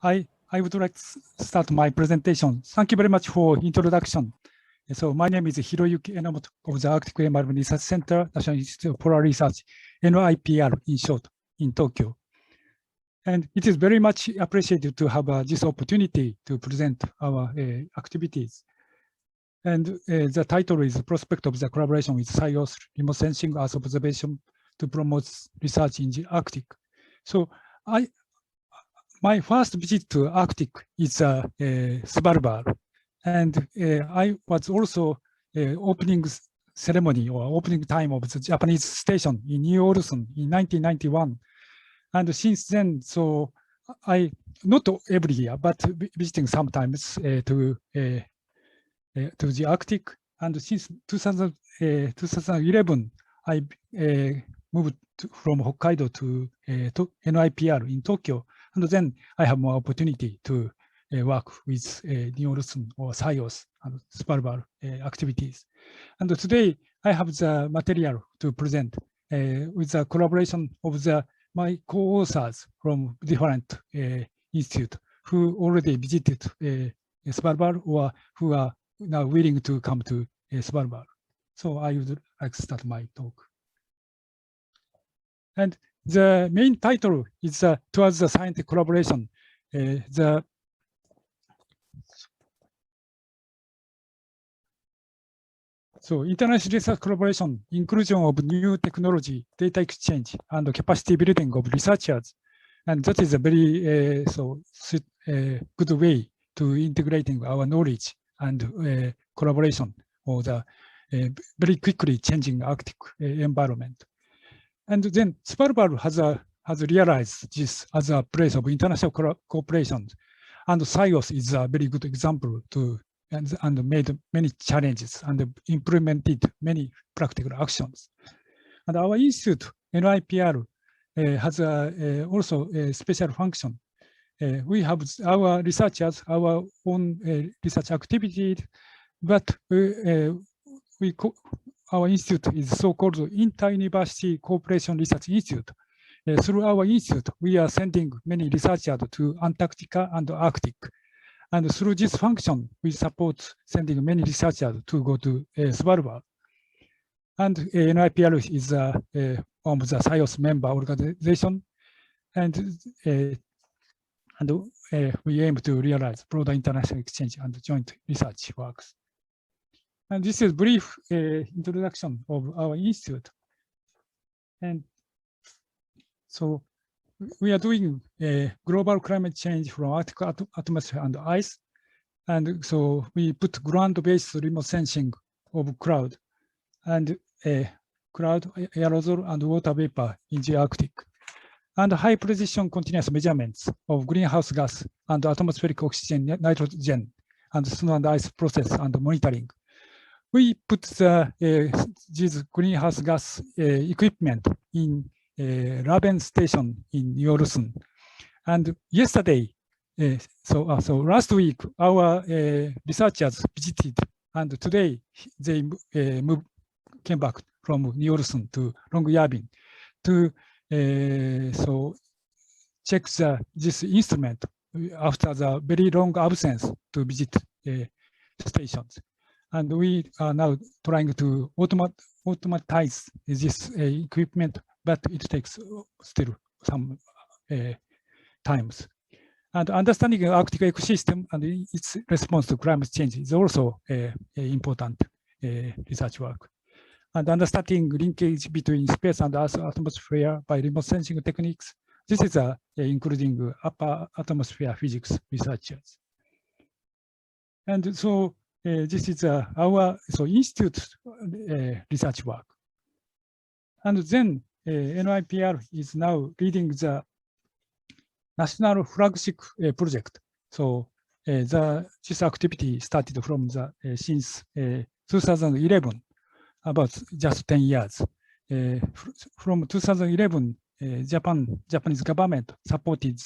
I would like to start my presentation. Thank you very much for introduction. So my name is Hiroyuki Enomoto of the Arctic Environment Research Center, National Institute of Polar Research, NIPR in short, in Tokyo. And it is very much appreciated to have this opportunity to present our activities. And the title is Prospect of the Collaboration with SIOS Remote Sensing Earth Observation to Promote Research in the Arctic. So my first visit to Arctic is Svalbard. And I was also opening ceremony or opening time of the Japanese station in New Orleans in 1991. And since then, so I, not every year, but visiting sometimes to the Arctic. And since 2011, I moved from Hokkaido to NIPR in Tokyo. And then I have more opportunity to work with New Orleans or SIOS and Svalbard activities. And today I have the material to present with the collaboration of my co-authors from different institutes who already visited Svalbard or who are now willing to come to Svalbard. So I would like to start my talk. And the main title is towards the scientific collaboration. So international research collaboration, inclusion of new technology, data exchange, and capacity building of researchers. And that is a very good way to integrating our knowledge and collaboration or the very quickly changing Arctic environment. And then Svalbard has realized this as a place of international cooperation. And SIOS is a very good example to and made many challenges and implemented many practical actions. And our institute, NIPR, has also a special function. We have our researchers, our own research activities, but our institute is so-called Inter-University Cooperation Research Institute. Through our institute, we are sending many researchers to Antarctica and Arctic. And through this function, we support sending many researchers to go to Svalbard. And NIPR is one of the SIOS member organization. And we aim to realize broader international exchange and joint research works. And this is a brief introduction of our institute. And so we are doing global climate change from Arctic atmosphere and ice. And so we put ground-based remote sensing of cloud and cloud, aerosol, and water vapor in the Arctic. And high precision continuous measurements of greenhouse gas and atmospheric oxygen, nitrogen, and snow and ice process and monitoring. We put these greenhouse gas equipment in Raven station in New Orleans. And yesterday, so last week, our researchers visited, and today they came back from New Orleans to Longyearbyen to check this instrument after the very long absence to visit stations. And we are now trying to automatize this equipment, but it takes still some times. And understanding Arctic ecosystem and its response to climate change is also important research work. And understanding linkage between space and Earth atmosphere by remote sensing techniques. This is including upper atmosphere physics researchers. And so this is our institute research work. And then NIPR is now leading the national flagship project. So this activity started from since 2011, about just 10 years. From 2011, Japanese government supported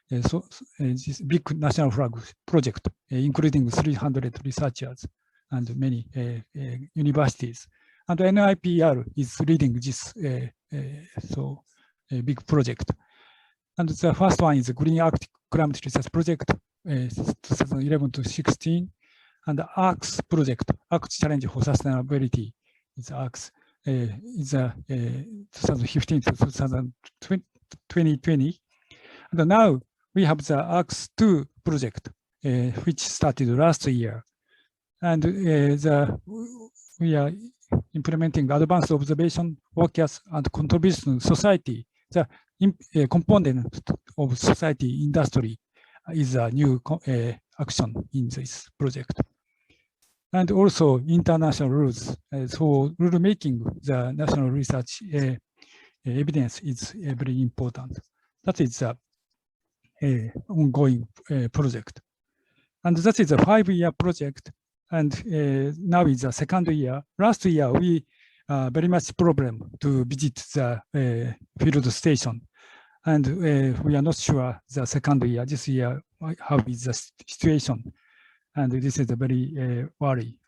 this big national flag project, including 300 researchers and many universities. And NIPR is leading this big project. And the first one is Green Arctic climate research project 2011 to 16, and the ARCS project, ARCS Challenge for Sustainability, is ARCS, is 2015 to 2020. And now we have the ARCS 2 project, which started last year. And we are implementing advanced observation, forecast, and contribution to society. The component of society industry is a new action in this project. And also international rules. So rule making, the national research evidence is very important. That is an ongoing project. And that is a 5-year project. And now is the second year. Last year, we very much problem to visit the field station. And we are not sure the second year, this year, how is the situation. And this is a very worry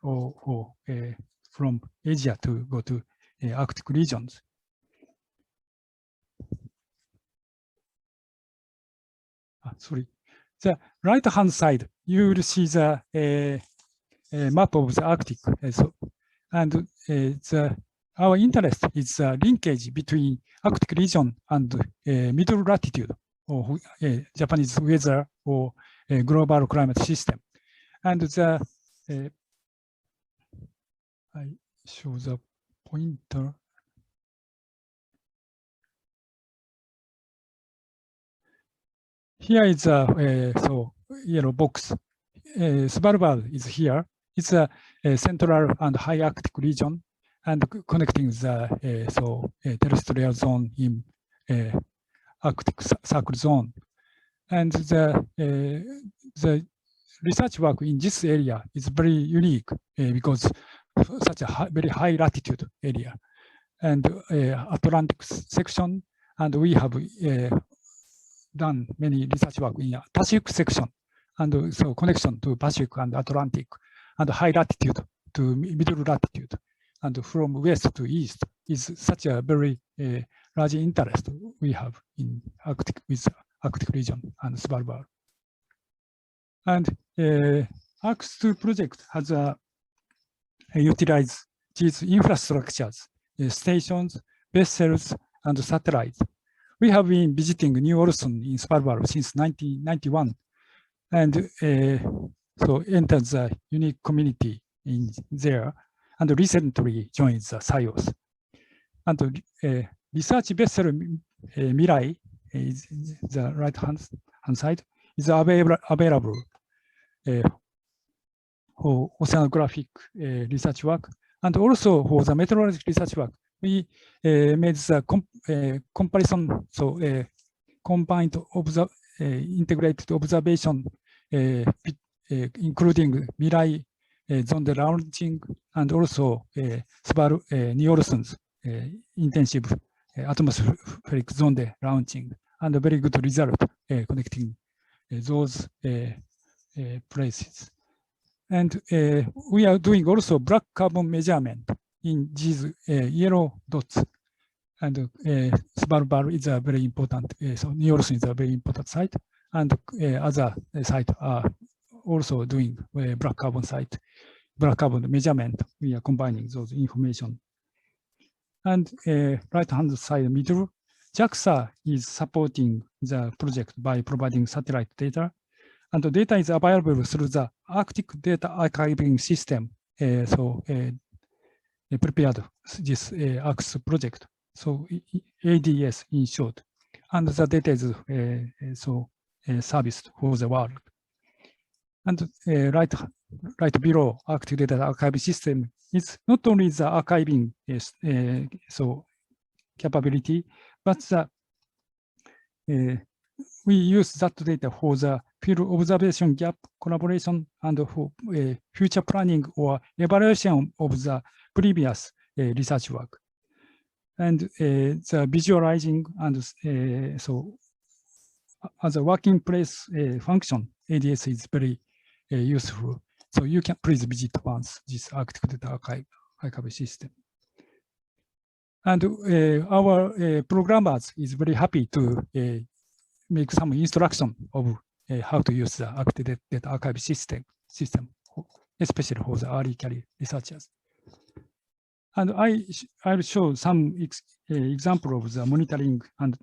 from Asia to go to Arctic regions. Sorry. The right-hand side, you will see the map of the Arctic. And our interest is linkage between Arctic region and middle latitude, or Japanese weather, or global climate system. And I show the pointer. Here is a yellow box. Svalbard is here. It's a central and high Arctic region, and connecting the terrestrial zone in Arctic Circle zone. And the research work in this area is very unique because such a very high latitude area, and Atlantic section, and we have done many research work in Pacific section, and so connection to Pacific and Atlantic, and high latitude to middle latitude, and from west to east is such a very large interest we have in Arctic with Arctic region and Svalbard. And ARCS 2 project has utilized these infrastructures, stations, vessels, and satellites. We have been visiting New Orleans in Svalbard since 1991, and so entered the unique community in there, and recently joined the SIOS. And research vessel Mirai is the right-hand side is available for oceanographic research work, and also for the meteorological research work. We made the comparison, so combined integrated observation, including Mirai zone launching, and also New Orleans intensive atmospheric zone launching, and a very good result connecting those places. And we are doing also black carbon measurement in these yellow dots. And Svalbard is a very important, so New Orleans is a very important site, and other sites are also doing black carbon measurement. We are combining those information. And right-hand side middle, JAXA is supporting the project by providing satellite data, and the data is available through the Arctic Data Archiving System. Prepared this ARCS project, so ADS in short, and the data is serviced for the world. And right below Arctic Data Archiving System is not only the archiving capability, but we use that data for the field observation gap collaboration, and for future planning or evaluation of the previous research work. And the visualizing, and so as a working place function, ADS is very useful. So you can please visit once this Arctic Data Archive system. And our programmers is very happy to make some instruction of how to use the Arctic data archive system, especially for the early career researchers. And I'll show some example of the monitoring and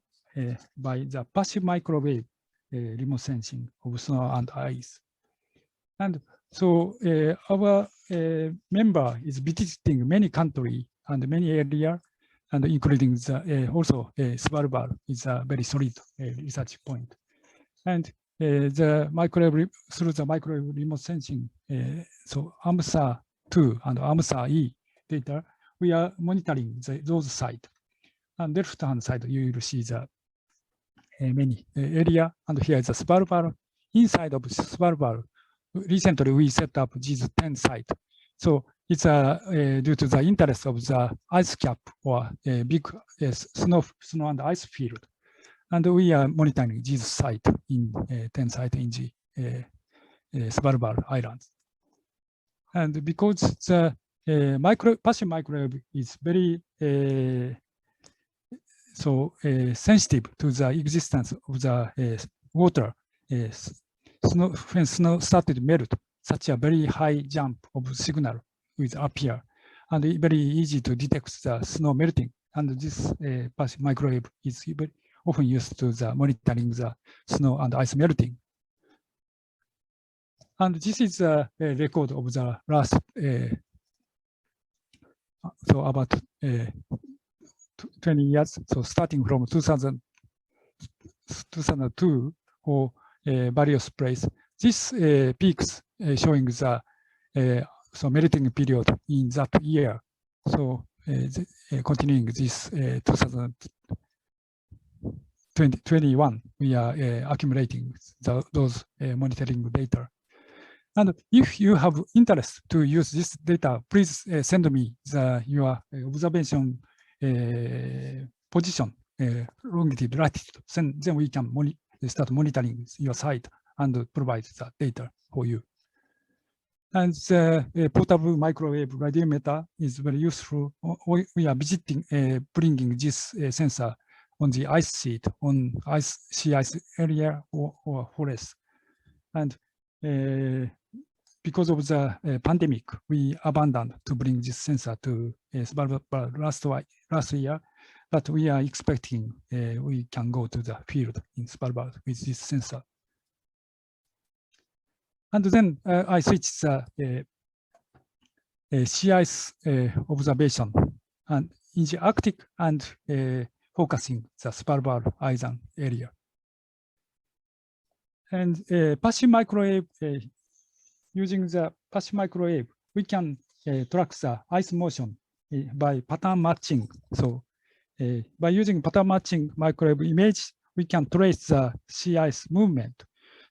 by the passive microwave remote sensing of snow and ice. And so our member is visiting many countries and many areas, and including the, also Svalbard is a very solid research point. And the microwave, through the microwave remote sensing, so AMSA2 and AMSA-E data, we are monitoring those sites. And left-hand side, you will see the many area, and here is the Svalbard. Inside of Svalbard, recently we set up these 10 sites. So it's due to the interest of the ice cap or a big snow and ice field. And we are monitoring these sites in 10 sites in the Svalbard Islands. And because the passive microwave is very sensitive to the existence of the water, when snow started to melt, such a very high jump of signal will appear, and very easy to detect the snow melting. And this passive microwave is very often used to the monitoring the snow and ice melting. And this is a record of the last, so about 20 years. So starting from 2002 for various places. This peaks showing the melting period in that year. So continuing this 2021, we are accumulating those monitoring data. And if you have interest to use this data, please send me your observation position, longitude, latitude. Then we can start monitoring your site and provide the data for you. And the portable microwave radiometer is very useful. We are bringing this sensor on the ice sheet, on sea ice area or forest. And because of the pandemic, we abandoned to bring this sensor to Svalbard last year, but we are expecting we can go to the field in Svalbard with this sensor. And then I switched the sea ice observation and in the Arctic and focusing the Svalbard Island area. And passive microwave, using the passive microwave, we can track the ice motion by pattern matching. So by using pattern matching microwave image, we can trace the sea ice movement.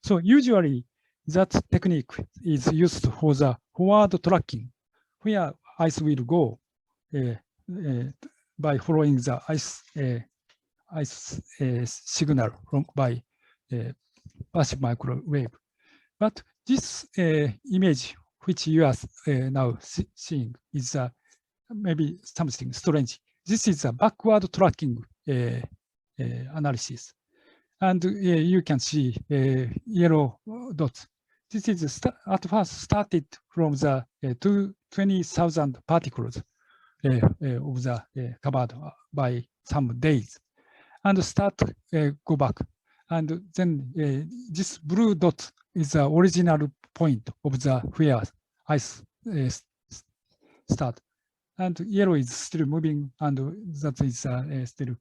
So usually that technique is used for the forward tracking, where ice will go by following the ice signal by passive microwave. But this image, which you are now seeing, is maybe something strange. This is a backward tracking analysis. And you can see yellow dots. This is at first started from the 20,000 particles of the covered by some days, and start go back. And then this blue dot is the original point of the where ice start. And yellow is still moving, and that is still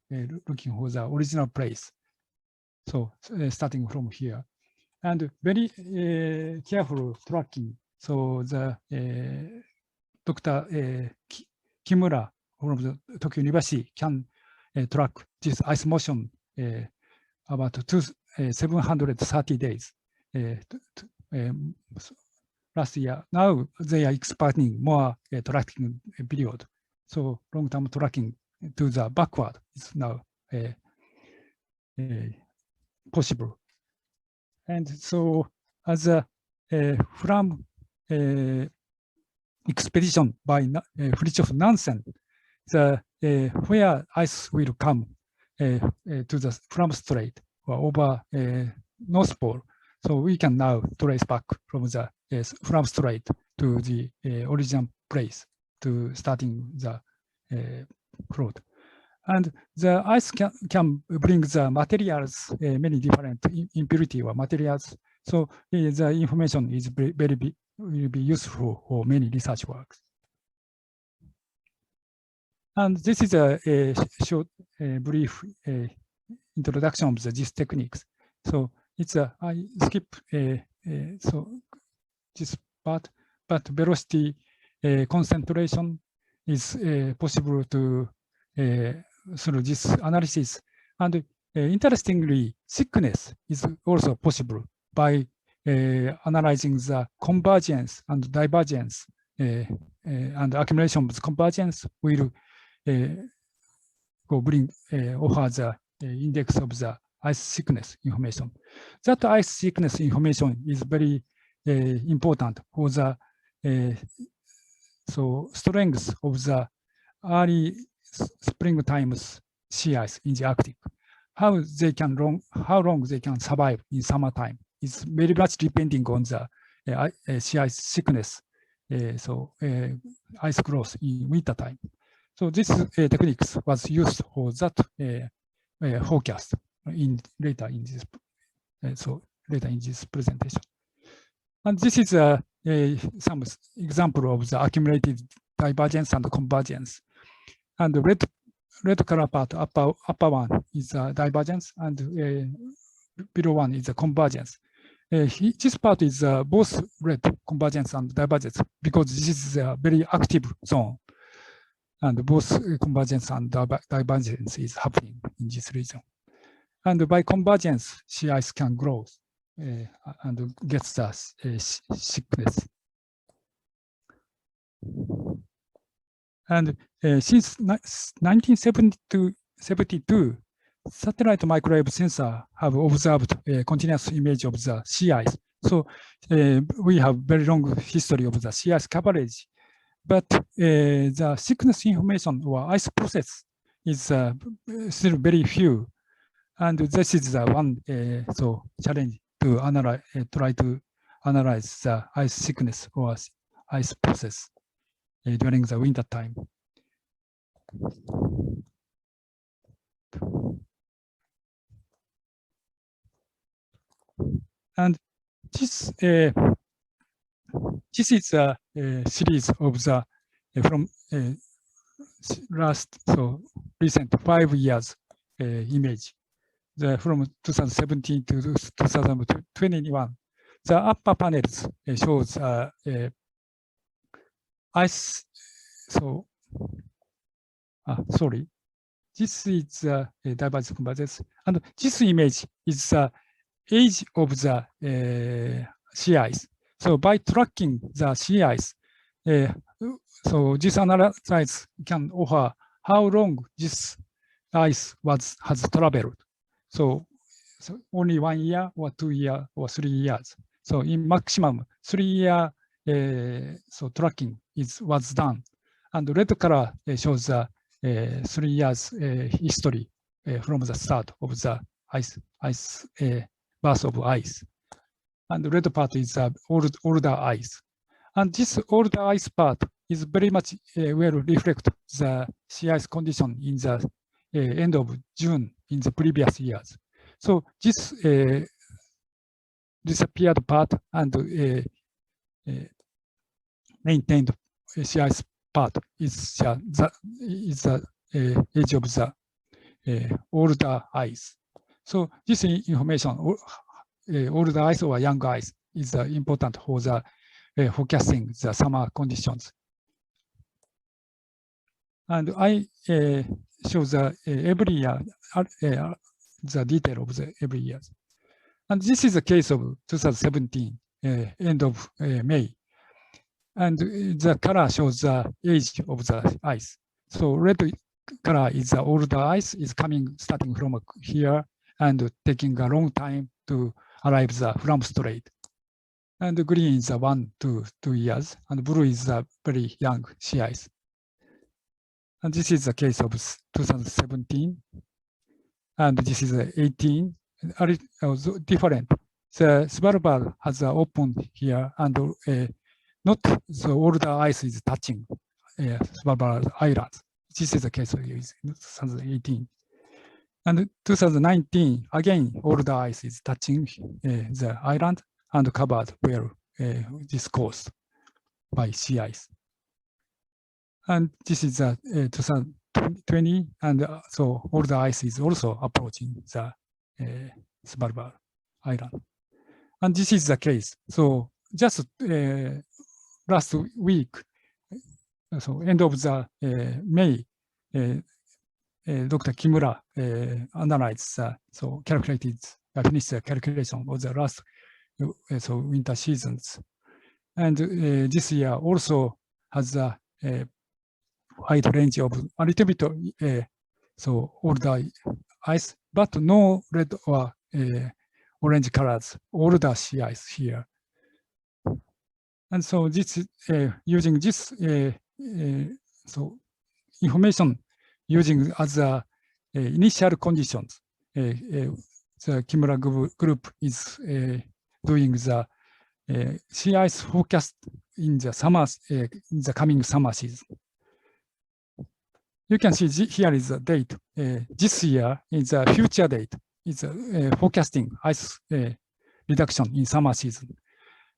looking for the original place. So starting from here, and very careful tracking. So the Dr. Kimura from the Tokyo University can track this ice motion about 730 days last year. Now they are expanding more tracking period. So long-term tracking to the backward is now possible. And so as from expedition by Fridtjof Nansen, the where ice will come to the Fram Strait or over North Pole. So we can now trace back from the from Strait to the original place to starting the float. And the ice can bring the materials, many different impurity or materials. So the information is will be useful for many research works. And this is a short, brief introduction of these techniques. So it's I skip so this part, but velocity concentration is possible to through this analysis. And interestingly, thickness is also possible by analyzing the convergence and divergence and accumulation of convergence will bring offer the index of the ice thickness information. That ice thickness information is very important for the so strength of the early spring times sea ice in the Arctic. How long they can survive in summertime is very much depending on the sea ice thickness. So ice growth in winter time. So this techniques was used for that forecast later in this presentation. And this is some example of the accumulated divergence and convergence. And the red color part, upper one is divergence, and below one is the convergence. This part is both red convergence and divergence because this is a very active zone, and both convergence and divergence is happening in this region. And by convergence, sea ice can grow and gets the thickness. And since 1972, satellite microwave sensors have observed a continuous image of the sea ice. So we have very long history of the sea ice coverage, but the thickness information or ice process is still very few. And this is one so challenge to analyze, try to analyze the ice thickness or ice process during the winter time. And this is a series of the from last so recent 5 years image. From 2017 to 2021, the upper panels shows ice. So, sorry, this is a divergence convergence, and this image is the age of the sea ice. So by tracking the sea ice, so this analysis can offer how long this ice has traveled. So only 1 year or 2 years or 3 years. So in maximum 3 year so tracking was done. And red color shows the 3 years history from the start of the birth of ice. And the red part is older ice. And this older ice part is very much will reflect the sea ice condition in the end of June in the previous years. So this disappeared part and maintained sea ice part is the age of the older ice. So this information, older ice or young ice, is important for the forecasting the summer conditions. And I show the every year the detail of the every year. And this is the case of 2017, end of May. And the color shows the age of the ice. So red color is the older ice is starting from here and taking a long time to arrive from Strait. And the green is 1 to 2 years, and blue is a very young sea ice. And this is the case of 2017, and this is 18. Different the Svalbard has opened here, and not the older ice is touching Svalbard Islands. This is the case in 2018. And 2019, again, older ice is touching the island and covered well this coast by sea ice. And this is 2020, and so older ice is also approaching the Svalbard Island. And this is the case. So just last week, so end of the May, Dr. Kimura analyzed, so calculated, finished the calculation of the last so winter seasons. And this year also has a wide range of a little bit so older ice, but no red or orange colors, older sea ice here. And so this using this so information using as initial conditions, the Kimura group is doing the sea ice forecast in the summer, in the coming summer season. You can see here is the date. This year is a future date. It's forecasting ice reduction in summer season.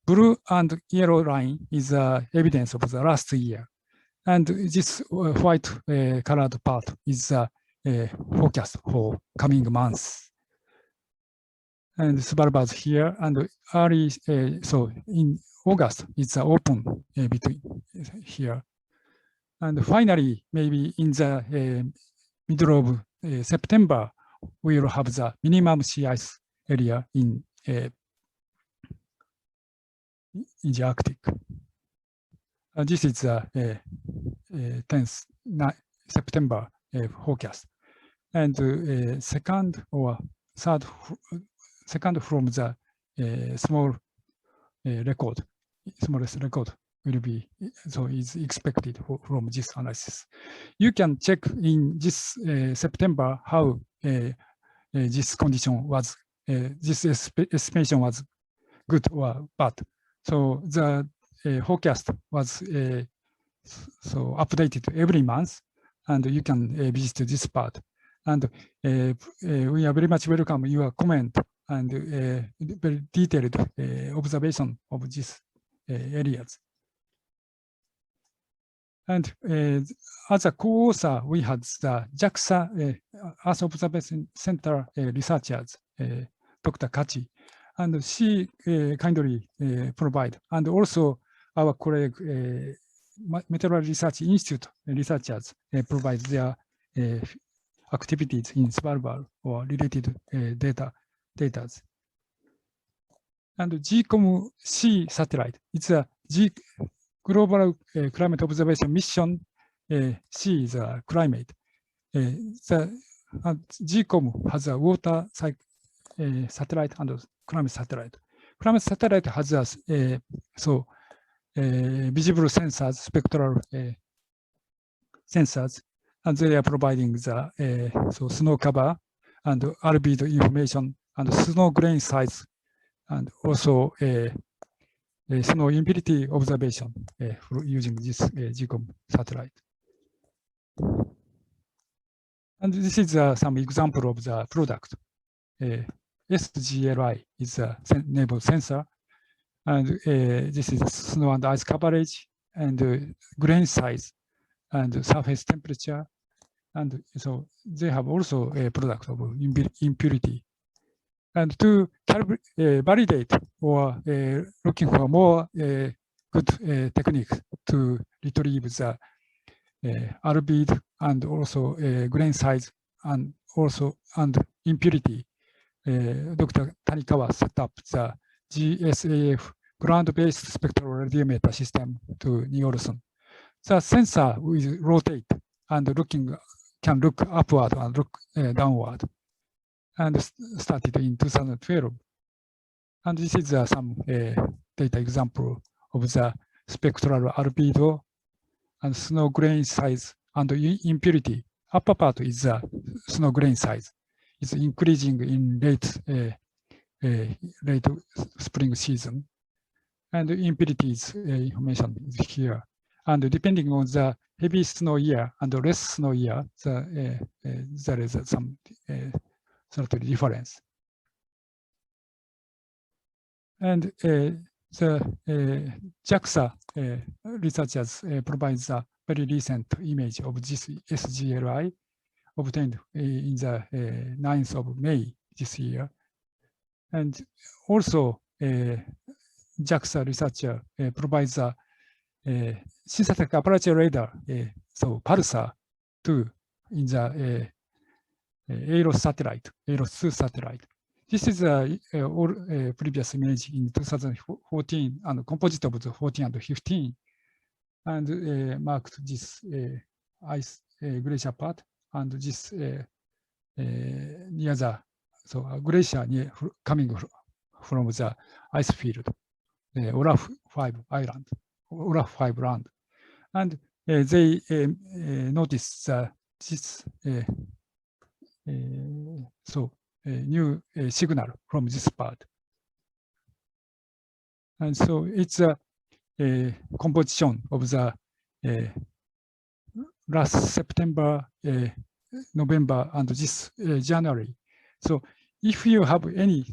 Blue and yellow line is evidence of the last year. And this white colored part is forecast for coming months. And Svalbard here, and early, so in August, it's open between here. And finally, maybe in the middle of September, we will have the minimum sea ice area in the Arctic. This is the 10th September forecast. And second or third, second from the small record, smallest record will be, so is expected from this analysis. You can check in this September how this condition was, this estimation was good or bad. So the forecast was so updated every month, and you can visit this part. And we are very much welcome your comment and very detailed observation of these areas. And as a co-author, we had the JAXA Earth Observation Center researchers, Dr. Kachi, and she kindly provide, and also our colleague, Meteorology Research Institute researchers provide their activities in Svalbard or related data. And GCOM-C satellite, it's a Global Climate Observation Mission. C is a climate. GCOM has a water satellite and climate satellite. Climate satellite has a visible sensors, spectral sensors, and they are providing the snow cover and albedo information and snow grain size, and also snow impurity observation using this GCOM satellite. And this is some example of the product. SGLI is a naval sensor, and this is snow and ice coverage, and grain size, and surface temperature. And so they have also a product of impurity. And to validate or looking for more good techniques to retrieve the albedo and also grain size and also impurity, Dr. Tanikawa set up the GSAF ground-based spectral radiometer system to Nielsen. The sensor will rotate and can look upward and look downward, and started in 2012. And this is some data example of the spectral albedo and snow grain size and impurity. Upper part is the snow grain size. It's increasing in late late spring season. And impurities information is here. And depending on the heavy snow year and the less snow year, there is some certain difference. And the JAXA researchers provides a very recent image of this SGLI obtained in the 9th of May this year. And also, JAXA researcher provides a synthetic aperture radar, so pulsar, to in the AROS satellite, AROS 2 satellite. This is a previous image in 2014 and composite of the 14 and 15, and marked this ice glacier part and this near the a glacier near coming from the ice field, Olaf 5 Island, Olaf 5 land, and they noticed this new signal from this part. And so it's a composition of the last September, November, and this January. So if you have any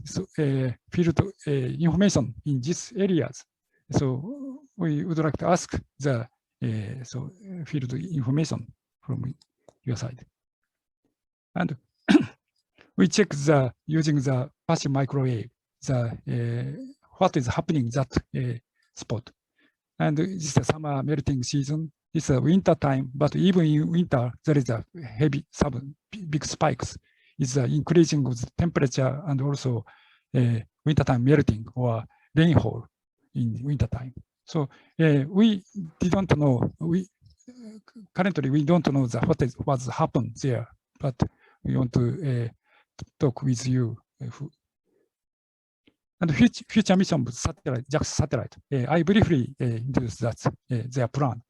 field information in these areas, so we would like to ask the field information from your side. And we check using the passive microwave, what is happening that spot. And this is the summer melting season. It's a winter time, but even in winter, there is a heavy, big spikes. It's increasing of the temperature and also wintertime melting or rainfall in wintertime. So we didn't know. Currently we don't know what's happened there, but we want to talk with you. And future mission satellite, JAXA satellite. I briefly introduced that their plan.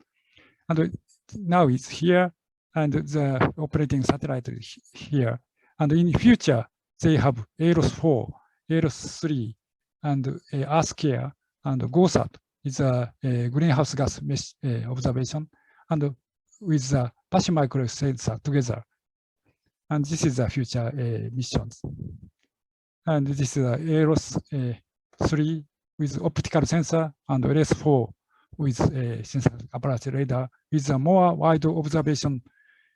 And now it's here, and the operating satellite is here. And in the future, they have AROS 4, AROS 3, and ASCARE, and GOSAT is a greenhouse gas observation, and with the passive microwave sensor together. And this is the future missions. And this is AROS 3 with optical sensor, and AROS 4 with sensor aperture radar with a more wide observation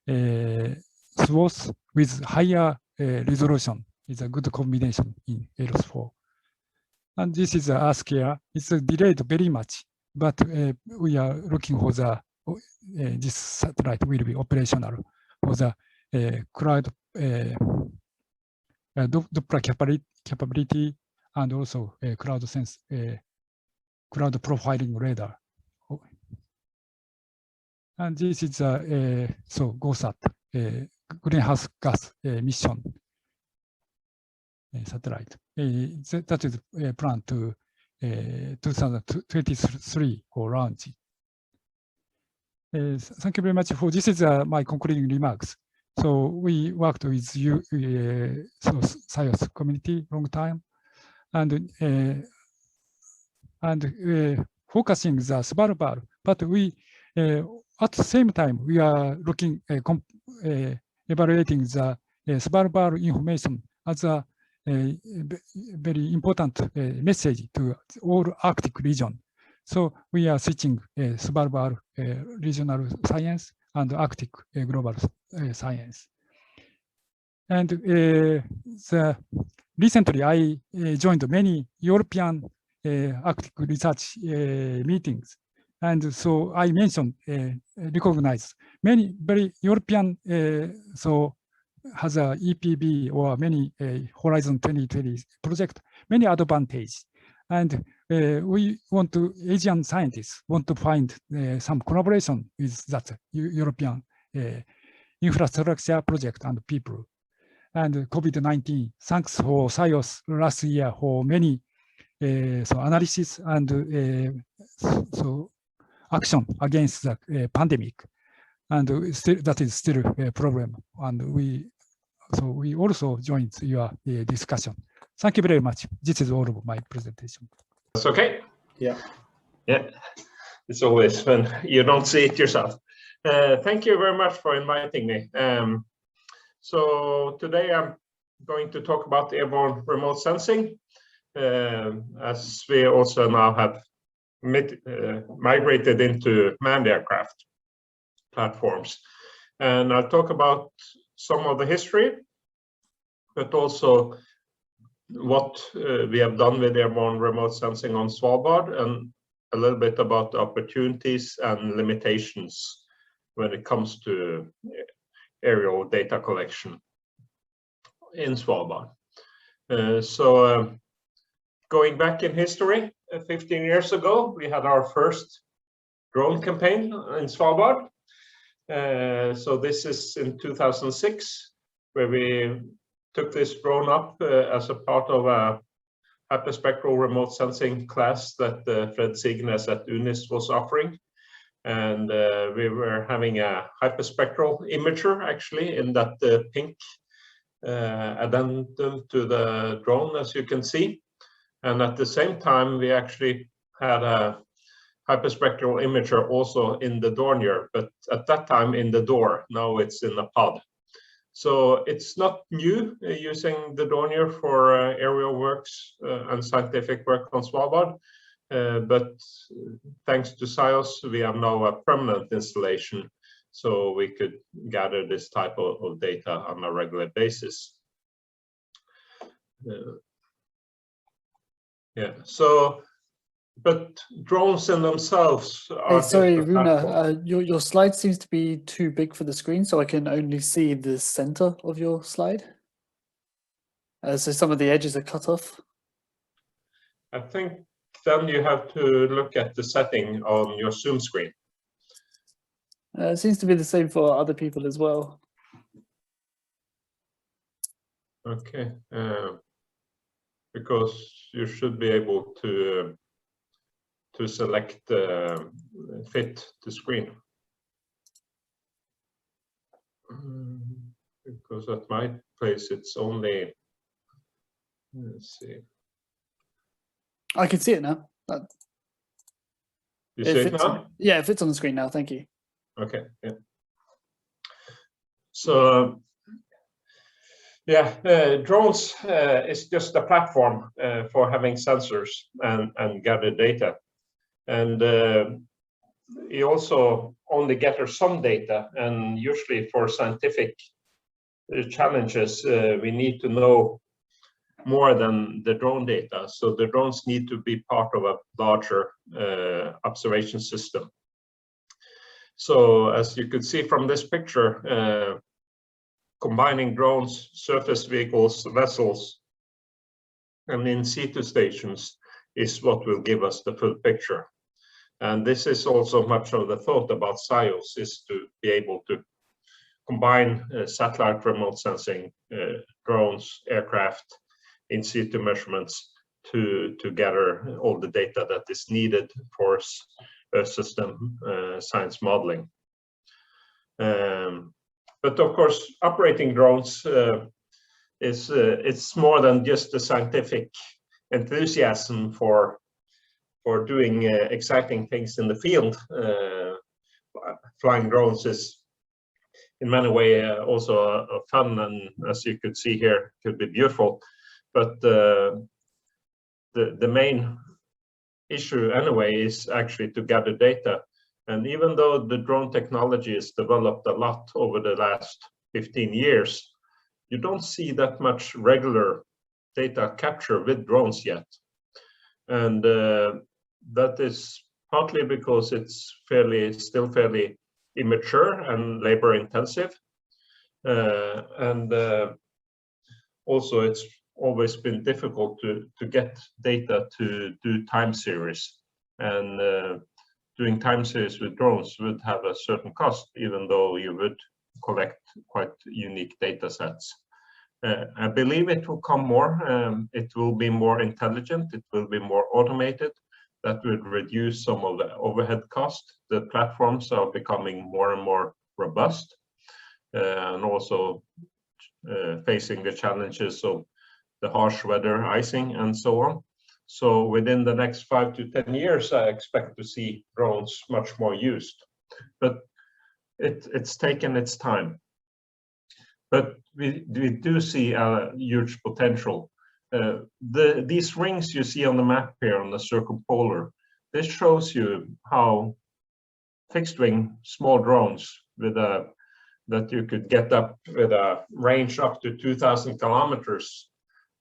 SWOT with higher resolution. Is a good combination in AROS 4. And this is ASCARE. It's delayed very much, but we are looking for the this satellite will be operational for the cloud Doppler capability and also cloud profiling radar. And this is GOSAT greenhouse gas mission satellite. That is planned to 2023 for launch. Thank you very much for this. Is my concluding remarks. So we worked with you, SIOS community long time, and focusing the Svalbard. But we at the same time we are looking evaluating the Svalbard information as a very important message to all Arctic region. So we are switching Svalbard regional science and Arctic global science. And recently I joined many European Arctic research meetings. And so I mentioned, recognize many very European, has a EPB or many Horizon 2020 project, many advantage. And we want to, Asian scientists want to find some collaboration with that European infrastructure project and people. And COVID-19, thanks for SIOS last year for many analysis and action against the pandemic. And that is still a problem. And we also joined your discussion. Thank you very much. This is all of my presentation. That's okay. Yeah. Yeah. It's always when you don't see it yourself. Thank you very much for inviting me. So today I'm going to talk about airborne remote sensing, as we also now have migrated into manned aircraft platforms. And I'll talk about some of the history, but also what we have done with airborne remote sensing on Svalbard, and a little bit about the opportunities and limitations when it comes to aerial data collection in Svalbard. Going back in history, 15 years ago, we had our first drone campaign in Svalbard. So this is in 2006, where we took this drone up as a part of a hyperspectral remote sensing class that Fred Signes at UNIS was offering. And we were having a hyperspectral imager actually in that pink addendum to the drone, as you can see. And at the same time, we actually had a hyperspectral imager also in the Dornier, but at that time in the door. Now it's in the pod. So it's not new using the Dornier for aerial works and scientific work on Svalbard, but thanks to SIOS, we have now a permanent installation, so we could gather this type of data on a regular basis. Yeah, so, but drones in themselves are... Hey, sorry, Rune, your slide seems to be too big for the screen, so I can only see the center of your slide. So some of the edges are cut off. I think then you have to look at the setting on your Zoom screen. It seems to be the same for other people as well. Okay, because you should be able to select fit the screen. Because at my place it's only, let's see. I can see it now. You see it now? Yeah, it fits on the screen now, thank you. Okay, yeah. So, yeah, drones is just a platform for having sensors and gather data. And you also only gather some data, and usually for scientific challenges, we need to know more than the drone data. So the drones need to be part of a larger observation system. So as you could see from this picture, combining drones, surface vehicles, vessels, and in situ stations is what will give us the full picture. And this is also much of the thought about SIOS, is to be able to combine satellite remote sensing, drones, aircraft, in situ measurements to gather all the data that is needed for system science modeling. But of course, operating drones it's more than just the scientific enthusiasm for doing exciting things in the field. Flying drones is in many ways also a fun, and as you could see here, could be beautiful. But the main issue anyway is actually to gather data. And even though the drone technology has developed a lot over the last 15 years, you don't see that much regular data capture with drones yet. And that is partly because it's still fairly immature and labor intensive. Also it's always been difficult to get data to do time series. And doing time series with drones would have a certain cost, even though you would collect quite unique data sets. I believe it will come more. It will be more intelligent. It will be more automated. That would reduce some of the overhead cost. The platforms are becoming more and more robust, and also facing the challenges of the harsh weather, icing, and so on. So within the next 5 to 10 years, I expect to see drones much more used. But it's taken its time. But we do see a huge potential. These rings you see on the map here on the circumpolar, this shows you how fixed-wing small drones with that you could get up with a range up to 2,000 kilometers,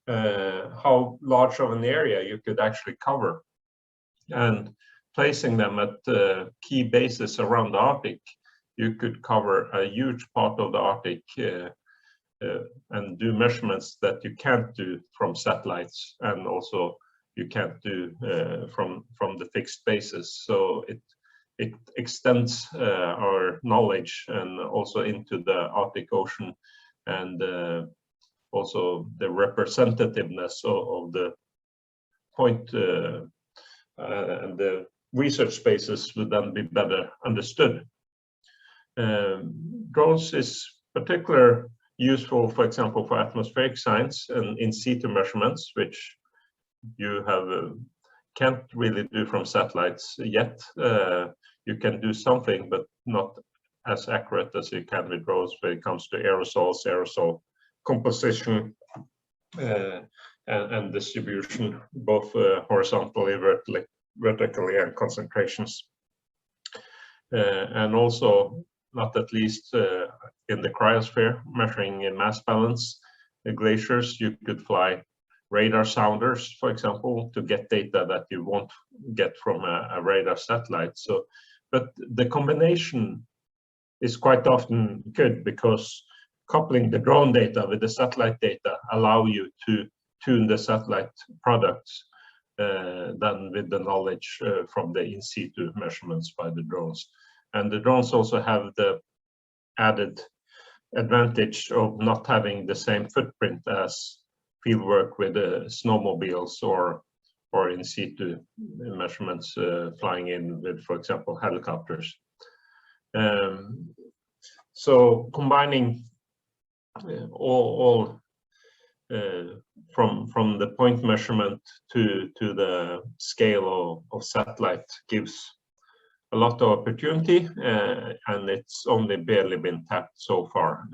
how large of an area you could actually cover. And placing them at key bases around the Arctic, you could cover a huge part of the Arctic and do measurements that you can't do from satellites, and also you can't do from the fixed bases. So it extends our knowledge and also into the Arctic Ocean, and also the representativeness of the point and the research spaces would then be better understood. Drones is particularly useful, for example, for atmospheric science and in situ measurements, which you can't really do from satellites yet. You can do something, but not as accurate as you can with drones when it comes to aerosols, aerosol composition, and distribution, both horizontally, vertically, and concentrations. And also, not at least in the cryosphere, measuring in mass balance, the glaciers, you could fly radar sounders, for example, to get data that you won't get from a radar satellite. So, but the combination is quite often good, because coupling the drone data with the satellite data allow you to tune the satellite products than with the knowledge from the in situ measurements by the drones. And the drones also have the added advantage of not having the same footprint as fieldwork with snowmobiles or in situ measurements flying in with, for example, helicopters. So combining all from the point measurement to the scale of satellite gives a lot of opportunity, and it's only barely been tapped so far.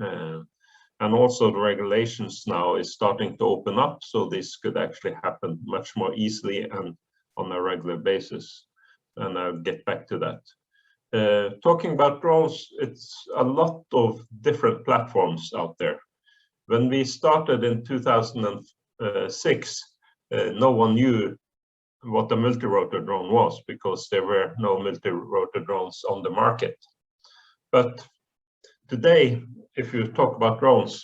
And also the regulations now is starting to open up, so this could actually happen much more easily and on a regular basis. And I'll get back to that. Talking about drones, it's a lot of different platforms out there. When we started in 2006, no one knew what a multi-rotor drone was, because there were no multi-rotor drones on the market. But today, if you talk about drones,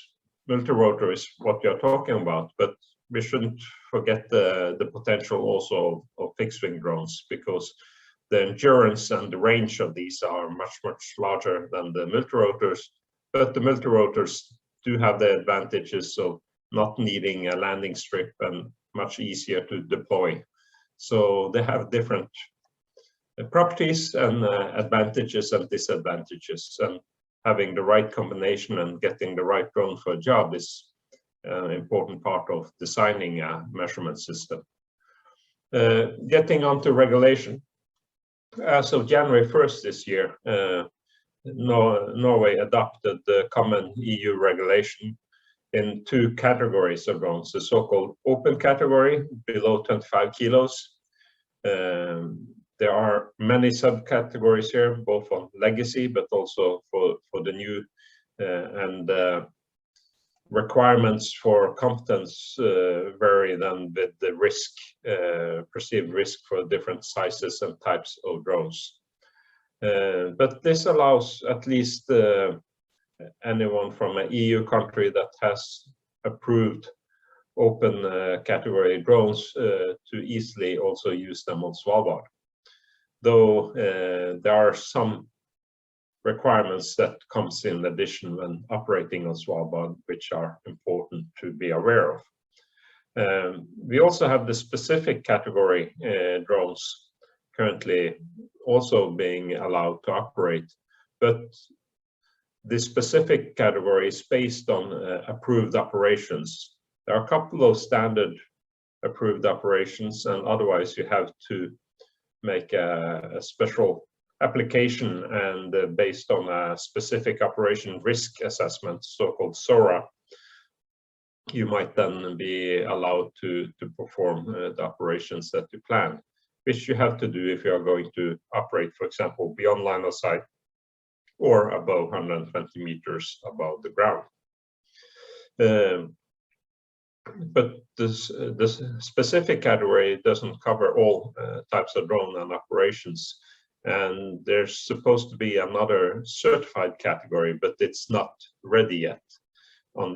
multi-rotor is what you're talking about, but we shouldn't forget the potential also of fixed-wing drones, because the endurance and the range of these are much, much larger than the multi-rotors, but the multi-rotors do have the advantages of not needing a landing strip and much easier to deploy. So they have different properties and advantages and disadvantages, and having the right combination and getting the right drone for a job is an important part of designing a measurement system. Getting onto regulation. As of January 1st this year, Norway adopted the common EU regulation in 2 categories of drones, the so-called open category below 25 kilos. There are many subcategories here, both on legacy, but also for the new, and requirements for competence vary then with the risk, perceived risk for different sizes and types of drones. But this allows at least anyone from an EU country that has approved open category drones to easily also use them on Svalbard. Though there are some requirements that comes in addition when operating on Svalbard, which are important to be aware of. We also have the specific category drones currently also being allowed to operate, but this specific category is based on approved operations There are a couple of standard approved operations, and otherwise you have to make a special application, and based on a specific operation risk assessment, so-called SORA, you might then be allowed to perform the operations that you plan, which you have to do if you are going to operate, for example, beyond line of sight or above 120 meters above the ground. But this specific category doesn't cover all types of drone and operations. And there's supposed to be another certified category, but it's not ready yet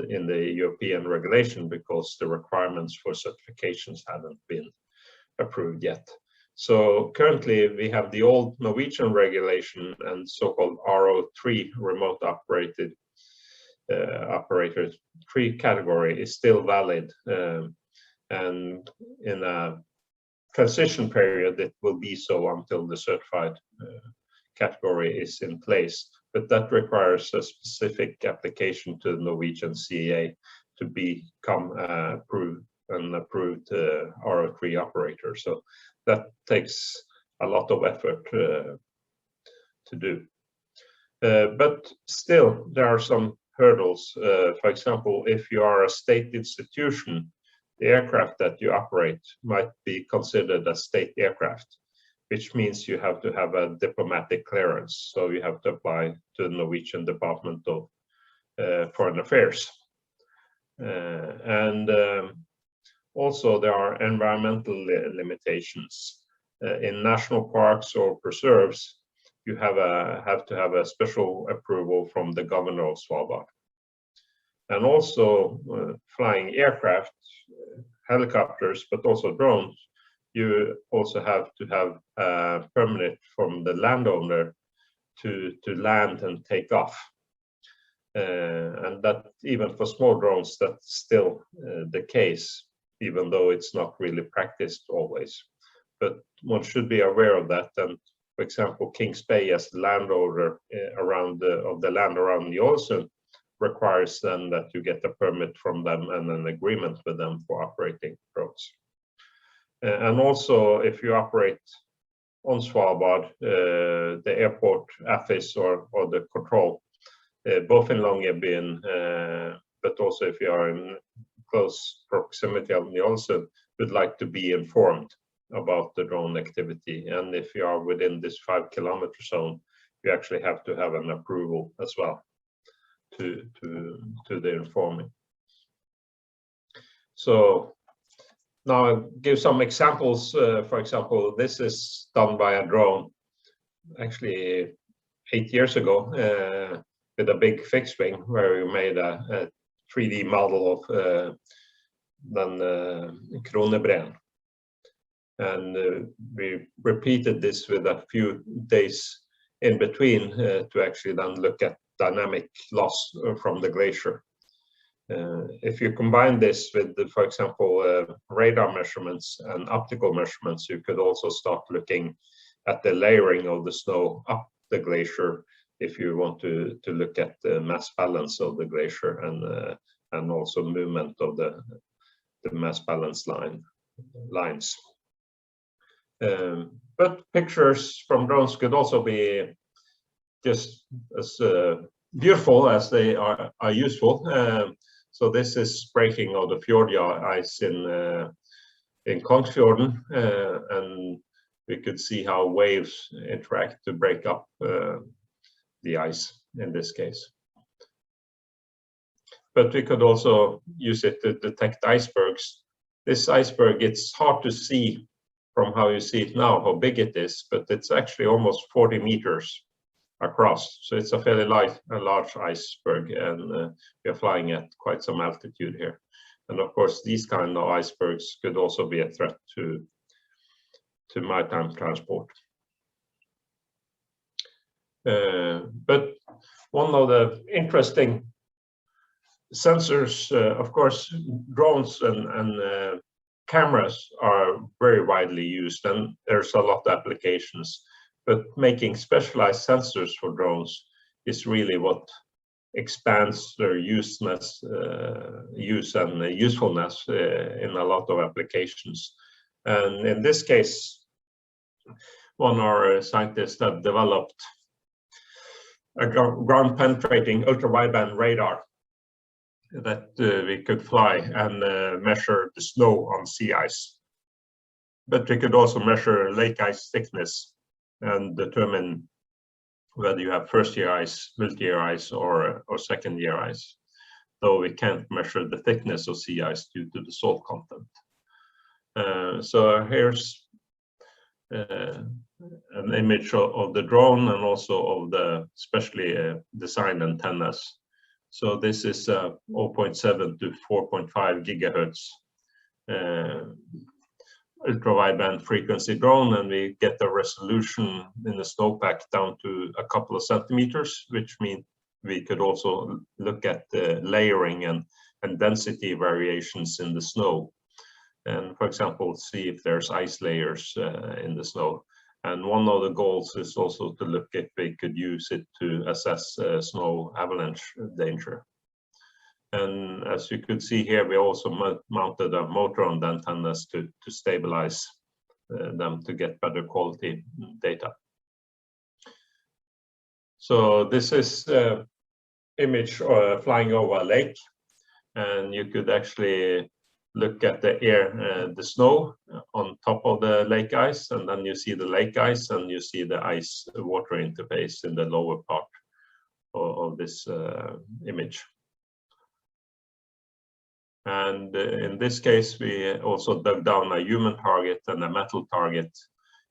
in the European regulation because the requirements for certifications haven't been approved yet. So currently we have the old Norwegian regulation and so-called RO3, remote operated operator 3 category is still valid, and in a transition period it will be so until the certified category is in place, but that requires a specific application to the Norwegian CEA to become approved RO3 operator. So that takes a lot of effort to do, but still there are some hurdles. For example, if you are a state institution, the aircraft that you operate might be considered a state aircraft, which means you have to have a diplomatic clearance. So you have to apply to the Norwegian Department of Foreign Affairs. Also there are environmental limitations. In national parks or preserves, you have to have a special approval from the governor of Svalbard. And also flying aircraft, helicopters, but also drones, you also have to have a permit from the landowner to land and take off. And that even for small drones, that's still the case, even though it's not really practiced always. But one should be aware of that. And for example, Kings Bay as landowner of the land around the ocean requires then that you get a permit from them and an agreement with them for operating drones. And also, if you operate on Svalbard, the airport office or the control, both in Longyearbyen, but also if you are in close proximity of the ocean, would like to be informed about the drone activity. And if you are within this 5-kilometer zone, you actually have to have an approval as well to the informing. So now I'll give some examples. For example, this is done by a drone actually 8 years ago with a big fixed wing, where we made a 3D model of Kronebreen. And we repeated this with a few days in between to actually then look at dynamic loss from the glacier. If you combine this with, for example, radar measurements and optical measurements, you could also start looking at the layering of the snow up the glacier if you want to look at the mass balance of the glacier and also movement of the mass balance lines. But pictures from drones could also be just as beautiful as they are useful. So this is breaking of the fjord ice in Kongsvegen, and we could see how waves interact to break up the ice in this case. But we could also use it to detect icebergs. This iceberg, it's hard to see from how you see it now, how big it is, but it's actually almost 40 meters across. So it's a fairly large iceberg, and we are flying at quite some altitude here. And of course, these kind of icebergs could also be a threat to maritime transport. But one of the interesting sensors, of course, drones and cameras are very widely used, and there's a lot of applications. But making specialized sensors for drones is really what expands their use and usefulness in a lot of applications. And in this case, one of our scientists have developed a ground-penetrating ultra-wideband radar that we could fly and measure the snow on sea ice. But we could also measure lake ice thickness and determine whether you have first-year ice, multi-year ice, or second-year ice, though we can't measure the thickness of sea ice due to the salt content. So here's an image of the drone and also of the specially designed antennas. So this is 0.7 to 4.5 gigahertz ultra-wideband frequency drone, and we get the resolution in the snowpack down to a couple of centimeters, which means we could also look at the layering and density variations in the snow. And for example, see if there's ice layers in the snow. And one of the goals is also to look if we could use it to assess snow avalanche danger. And as you could see here, we also mounted a motor on the antennas to stabilize them to get better quality data. So this is image flying over a lake, and you could actually look at the air, the snow on top of the lake ice, and then you see the lake ice and you see the ice water interface in the lower part of this image. And in this case, we also dug down a human target and a metal target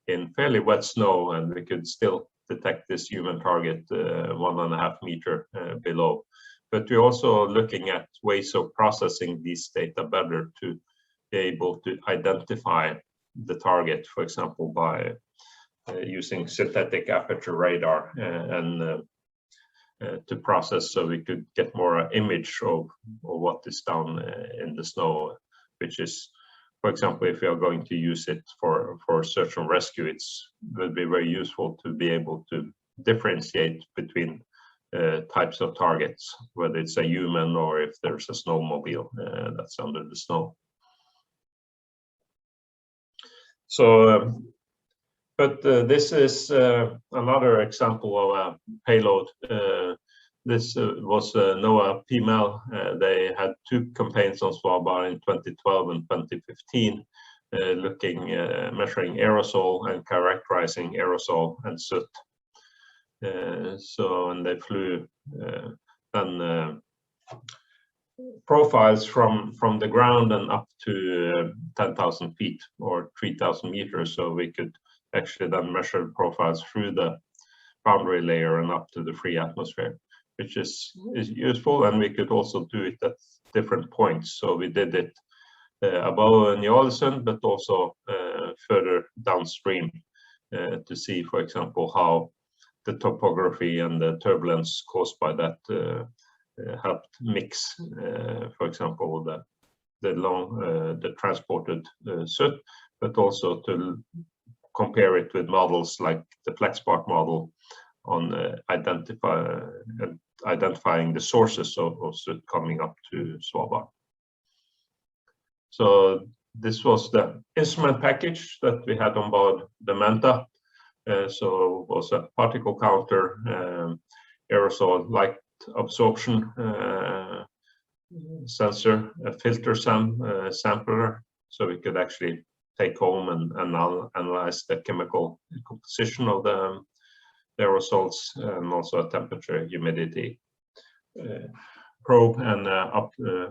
in fairly wet snow, and we could still detect this human target 1.5 meters below. But we're also looking at ways of processing these data better to be able to identify the target, for example, by using synthetic aperture radar and to process, so we could get more image of what is down in the snow, which is, for example, if we are going to use it for search and rescue, it will be very useful to be able to differentiate between types of targets, whether it's a human or if there's a snowmobile that's under the snow. So, but this is another example of a payload. This was NOAA PML. They had 2 campaigns on Svalbard in 2012 and 2015, measuring aerosol and characterizing aerosol and soot. And they flew profiles from the ground and up to 10,000 feet or 3,000 meters. So we could actually then measure profiles through the boundary layer and up to the free atmosphere, which is useful. And we could also do it at different points. So we did it above Ny-Ålesund, but also further downstream to see, for example, how the topography and the turbulence caused by that helped mix, for example, the transported soot, but also to compare it with models like the FlexPark model on identifying the sources of soot coming up to Svalbard. So this was the instrument package that we had on board the Manta. So it was a particle counter, aerosol light absorption sensor, a filter sampler, so we could actually take home and analyze the chemical composition of the aerosols, and also a temperature, humidity probe, and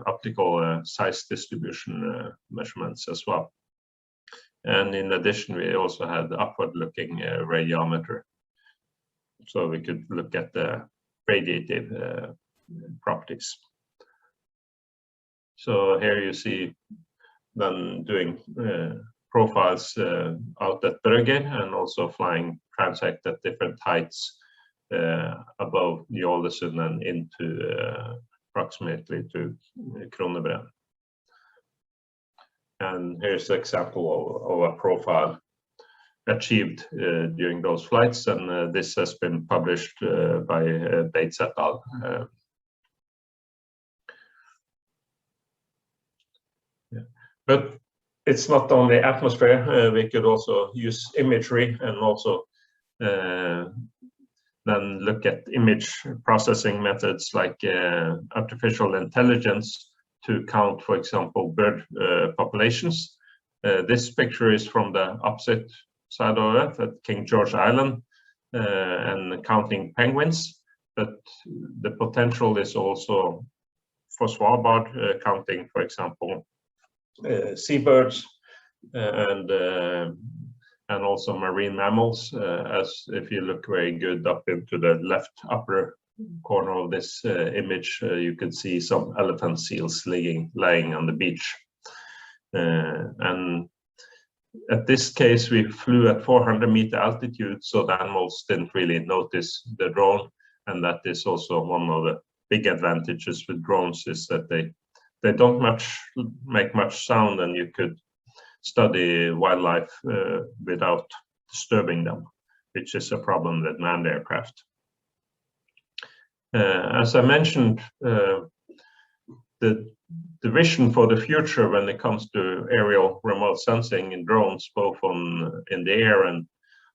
optical size distribution measurements as well. And in addition, we also had upward-looking radiometer, so we could look at the radiative properties. So here you see them doing profiles out at Brugge, and also flying transect at different heights above Ny-Ålesund and into approximately to Kronebreen. And here's an example of a profile achieved during those flights, and this has been published by Bates et al. But it's not only atmosphere. We could also use imagery and also then look at image processing methods like artificial intelligence to count, for example, bird populations. This picture is from the opposite side of Earth at King George Island and counting penguins. But the potential is also for Svalbard, counting, for example, seabirds and also marine mammals. As if you look very good up into the left upper corner of this image, you could see some elephant seals laying on the beach. And at this case, we flew at 400-meter altitude, so the animals didn't really notice the drone. And that is also one of the big advantages with drones, is that they don't make much sound, and you could study wildlife without disturbing them, which is a problem with manned aircraft. As I mentioned, the vision for the future when it comes to aerial remote sensing in drones, both in the air and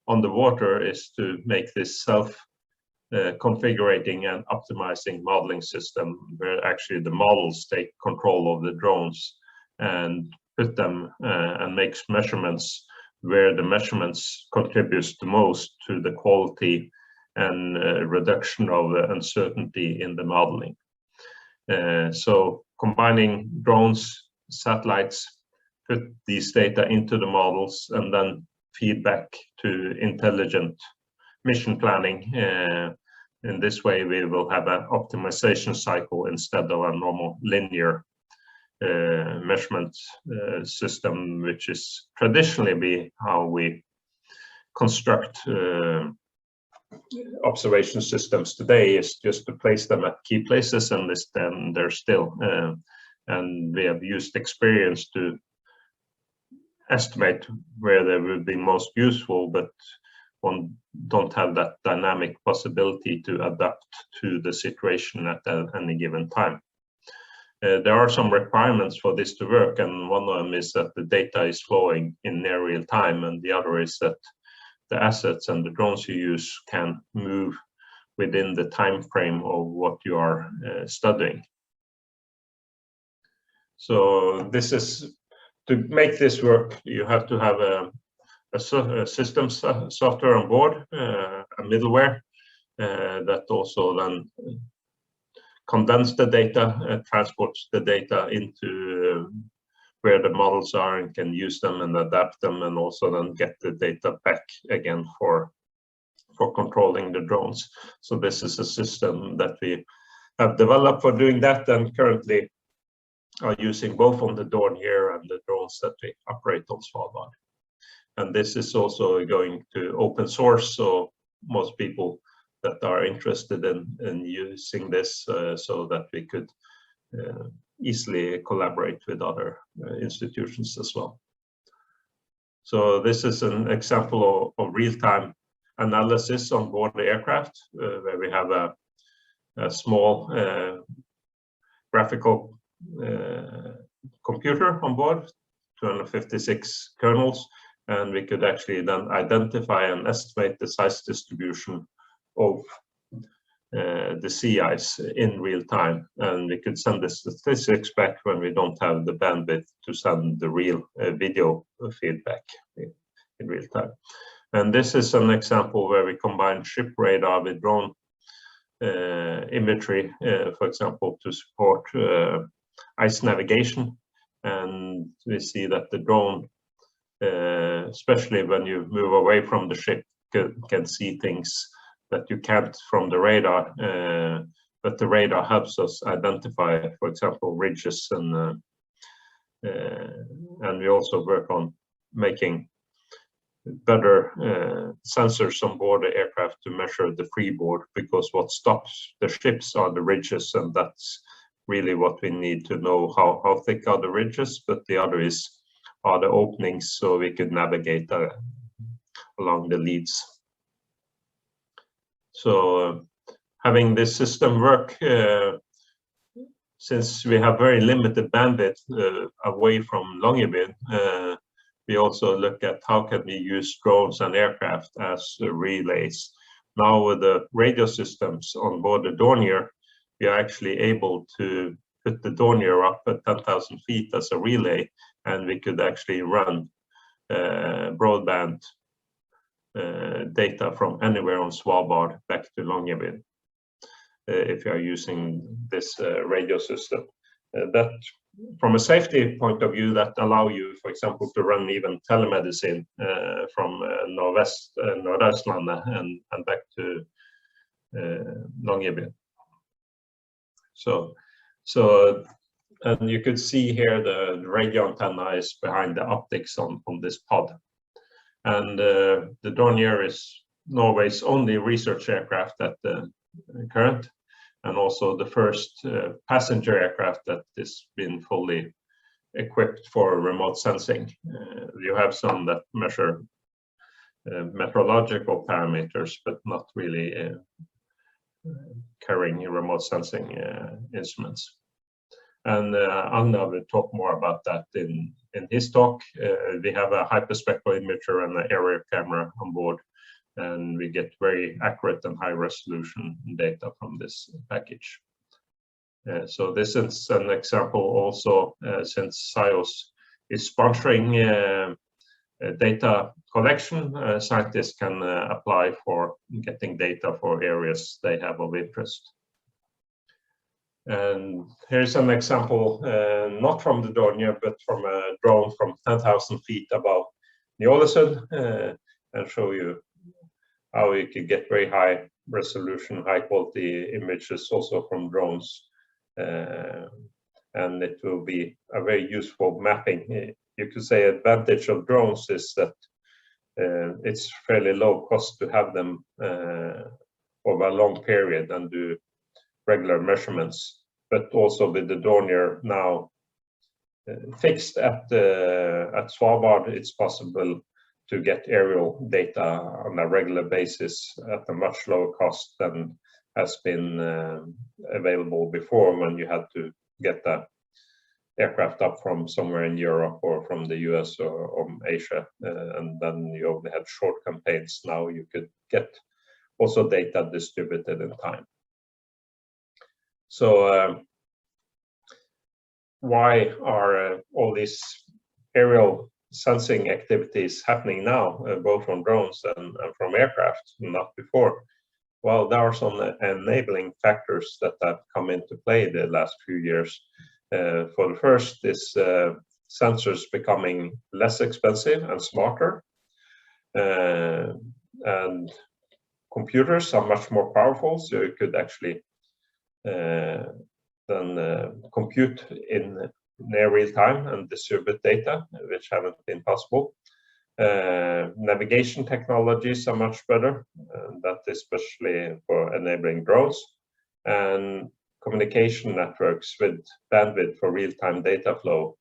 on the water, is to make this self-configuring and optimizing modeling system, where actually the models take control of the drones and put them and makes measurements where the measurements contributes the most to the quality and reduction of the uncertainty in the modeling. So combining drones, satellites, put these data into the models and then feed back to intelligent mission planning. In this way, we will have an optimization cycle instead of a normal linear measurement system, which is traditionally how we construct observation systems today, is just to place them at key places and list them there still. And we have used experience to estimate where they would be most useful, but one don't have that dynamic possibility to adapt to the situation at any given time. There are some requirements for this to work, and one of them is that the data is flowing in near real time, and the other is that the assets and the drones you use can move within the time frame of what you are studying. So this is, to make this work, you have to have a system software on board, a middleware that also then condense the data, transports the data into where the models are and can use them and adapt them, and also then get the data back again for controlling the drones. So this is a system that we have developed for doing that, and currently are using both on the Dawn here and the drones that we operate on Svalbard. And this is also going to open source, so most people that are interested in using this, so that we could easily collaborate with other institutions as well. So this is an example of real-time analysis on board the aircraft, where we have a small graphical computer on board, 256 kernels, and we could actually then identify and estimate the size distribution of the sea ice in real time, and we could send the statistics back when we don't have the bandwidth to send the real video feedback in real time. And this is an example where we combine ship radar with drone imagery, for example, to support ice navigation. And we see that the drone, especially when you move away from the ship, can see things that you can't from the radar, but the radar helps us identify, for example, ridges, and we also work on making better sensors on board the aircraft to measure the freeboard, because what stops the ships are the ridges, and that's really what we need to know, how thick are the ridges, but the other are the openings, so we could navigate along the leads. So having this system work since we have very limited bandwidth away from Longyearbyen, we also look at how can we use drones and aircraft as relays. Now with the radio systems on board the Dornier, we are actually able to put the Dornier up at 10,000 feet as a relay, and we could actually run broadband data from anywhere on Svalbard back to Longyearbyen if you are using this radio system. That, from a safety point of view, that allow you, for example, to run even telemedicine from Nordøstlandet and back to Longyearbyen. So and you could see here the radio antenna is behind the optics on this pod. And the Dornier is Norway's only research aircraft at the current, and also the first passenger aircraft that has been fully equipped for remote sensing. You have some that measure meteorological parameters, but not really carrying remote sensing instruments. And Agnar will talk more about that in his talk. We have a hyperspectral imager and an aerial camera on board, and we get very accurate and high resolution data from this package. So this is an example also, since SIOS is sponsoring data collection, scientists can apply for getting data for areas they have of interest. And here's an example, not from the Dornier, but from a drone from 10,000 feet above Ny-Ålesund, and show you how you can get very high resolution, high quality images also from drones. And it will be a very useful mapping. You could say advantage of drones is that it's fairly low cost to have them over a long period and do regular measurements, but also with the Dornier now fixed at Svalbard, it's possible to get aerial data on a regular basis at a much lower cost than has been available before, when you had to get the aircraft up from somewhere in Europe or from the US or Asia, and then you only had short campaigns. Now you could get also data distributed in time. So why are all these aerial sensing activities happening now, both from drones and from aircraft, not before? Well, there are some enabling factors that have come into play the last few years. For the first is sensors becoming less expensive and smarter, and computers are much more powerful, so you could actually then compute in near real time and distribute data, which haven't been possible. Navigation technologies are much better, that especially for enabling drones, and communication networks with bandwidth for real-time data flow.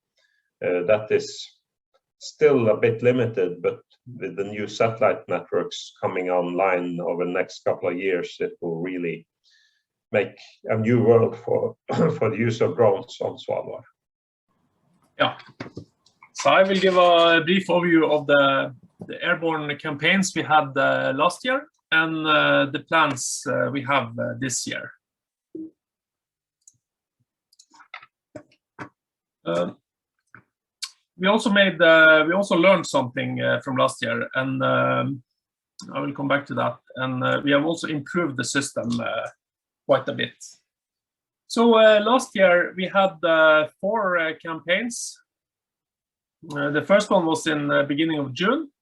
That is still a bit limited, but with the new satellite networks coming online over the next couple of years, it will really make a new world for for the use of drones on Svalbard. Yeah, so I will give a brief overview of the airborne campaigns we had last year and the plans we have this year. We also learned something from last year, and I will come back to that. And we have also improved the system quite a bit. So last year we had 4 campaigns. The first one was in the beginning of June,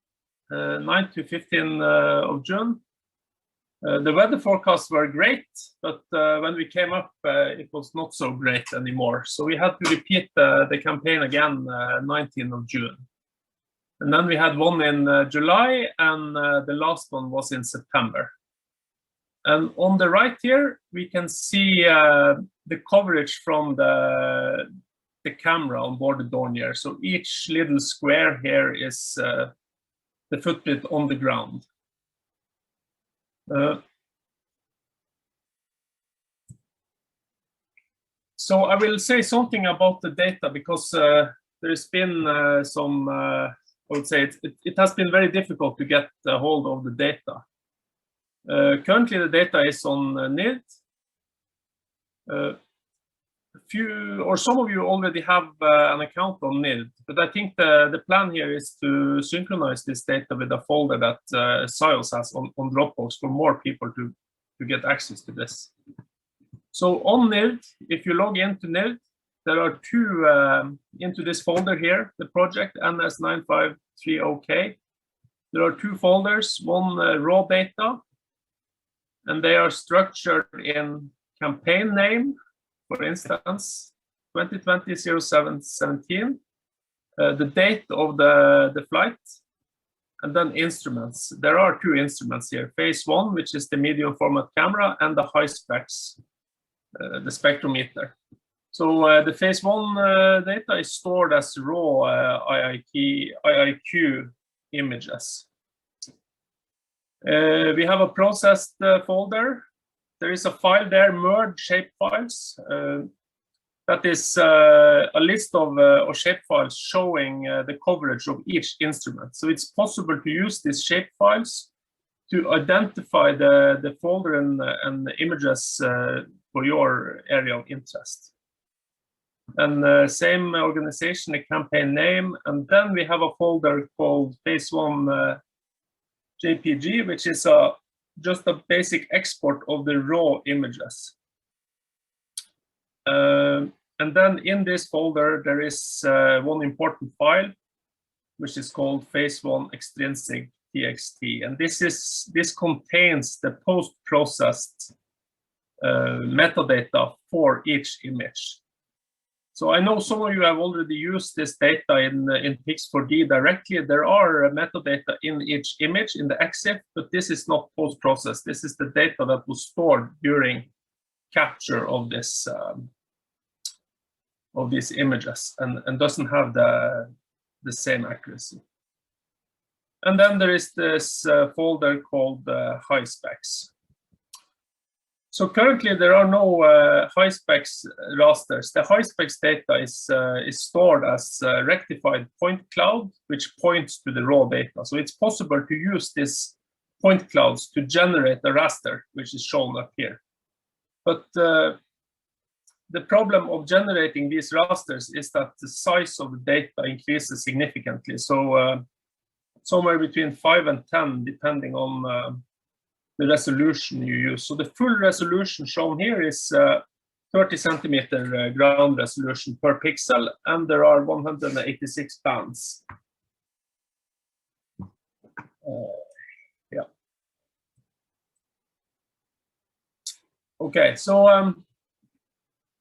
9 to 15 of June. The weather forecasts were great, but when we came up, it was not so great anymore. So we had to repeat the campaign again, 19th of June. And then we had one in July, and the last one was in September. And on the right here, we can see the coverage from the camera on board the Dornier. So each little square here is the footprint on the ground. So I will say something about the data because there's been some, I would say it has been very difficult to get a hold of the data. Currently the data is on NIRD. Some of you already have an account on NIRD, but I think the plan here is to synchronize this data with a folder that SIOS has on Dropbox for more people to get access to this. So on NIRD, if you log into NIRD, there are two into this folder here, the project NS9530K. There are two folders, one raw data, and they are structured in campaign name, for instance, 2020-07-17, the date of the flight, and then instruments. There are two instruments here, phase 1, which is the medium format camera, and the high specs, the spectrometer. So the phase 1 data is stored as raw IIQ images. We have a processed folder. There is a file there, merge shapefiles. That is a list of shapefiles showing the coverage of each instrument. So it's possible to use these shapefiles to identify the folder and the images for your area of interest. And same organization, the campaign name, and then we have a folder called phase 1 JPG, which is just a basic export of the raw images. And then in this folder, there is one important file, which is called phase 1 extrinsic txt. And this contains the post-processed metadata for each image. So I know some of you have already used this data in Pix4D directly. There are metadata in each image in the EXIF, but this is not post-processed. This is the data that was stored during capture of this of these images and doesn't have the same accuracy. And then there is this folder called high specs. So currently there are no high specs rasters. The high specs data is stored as rectified point cloud, which points to the raw data. So it's possible to use this point clouds to generate a raster, which is shown up here. But the problem of generating these rasters is that the size of the data increases significantly. So somewhere between 5 and 10, depending on the resolution you use. So the full resolution shown here is 30 centimeter ground resolution per pixel, and there are 186 bands. Yeah. Okay, so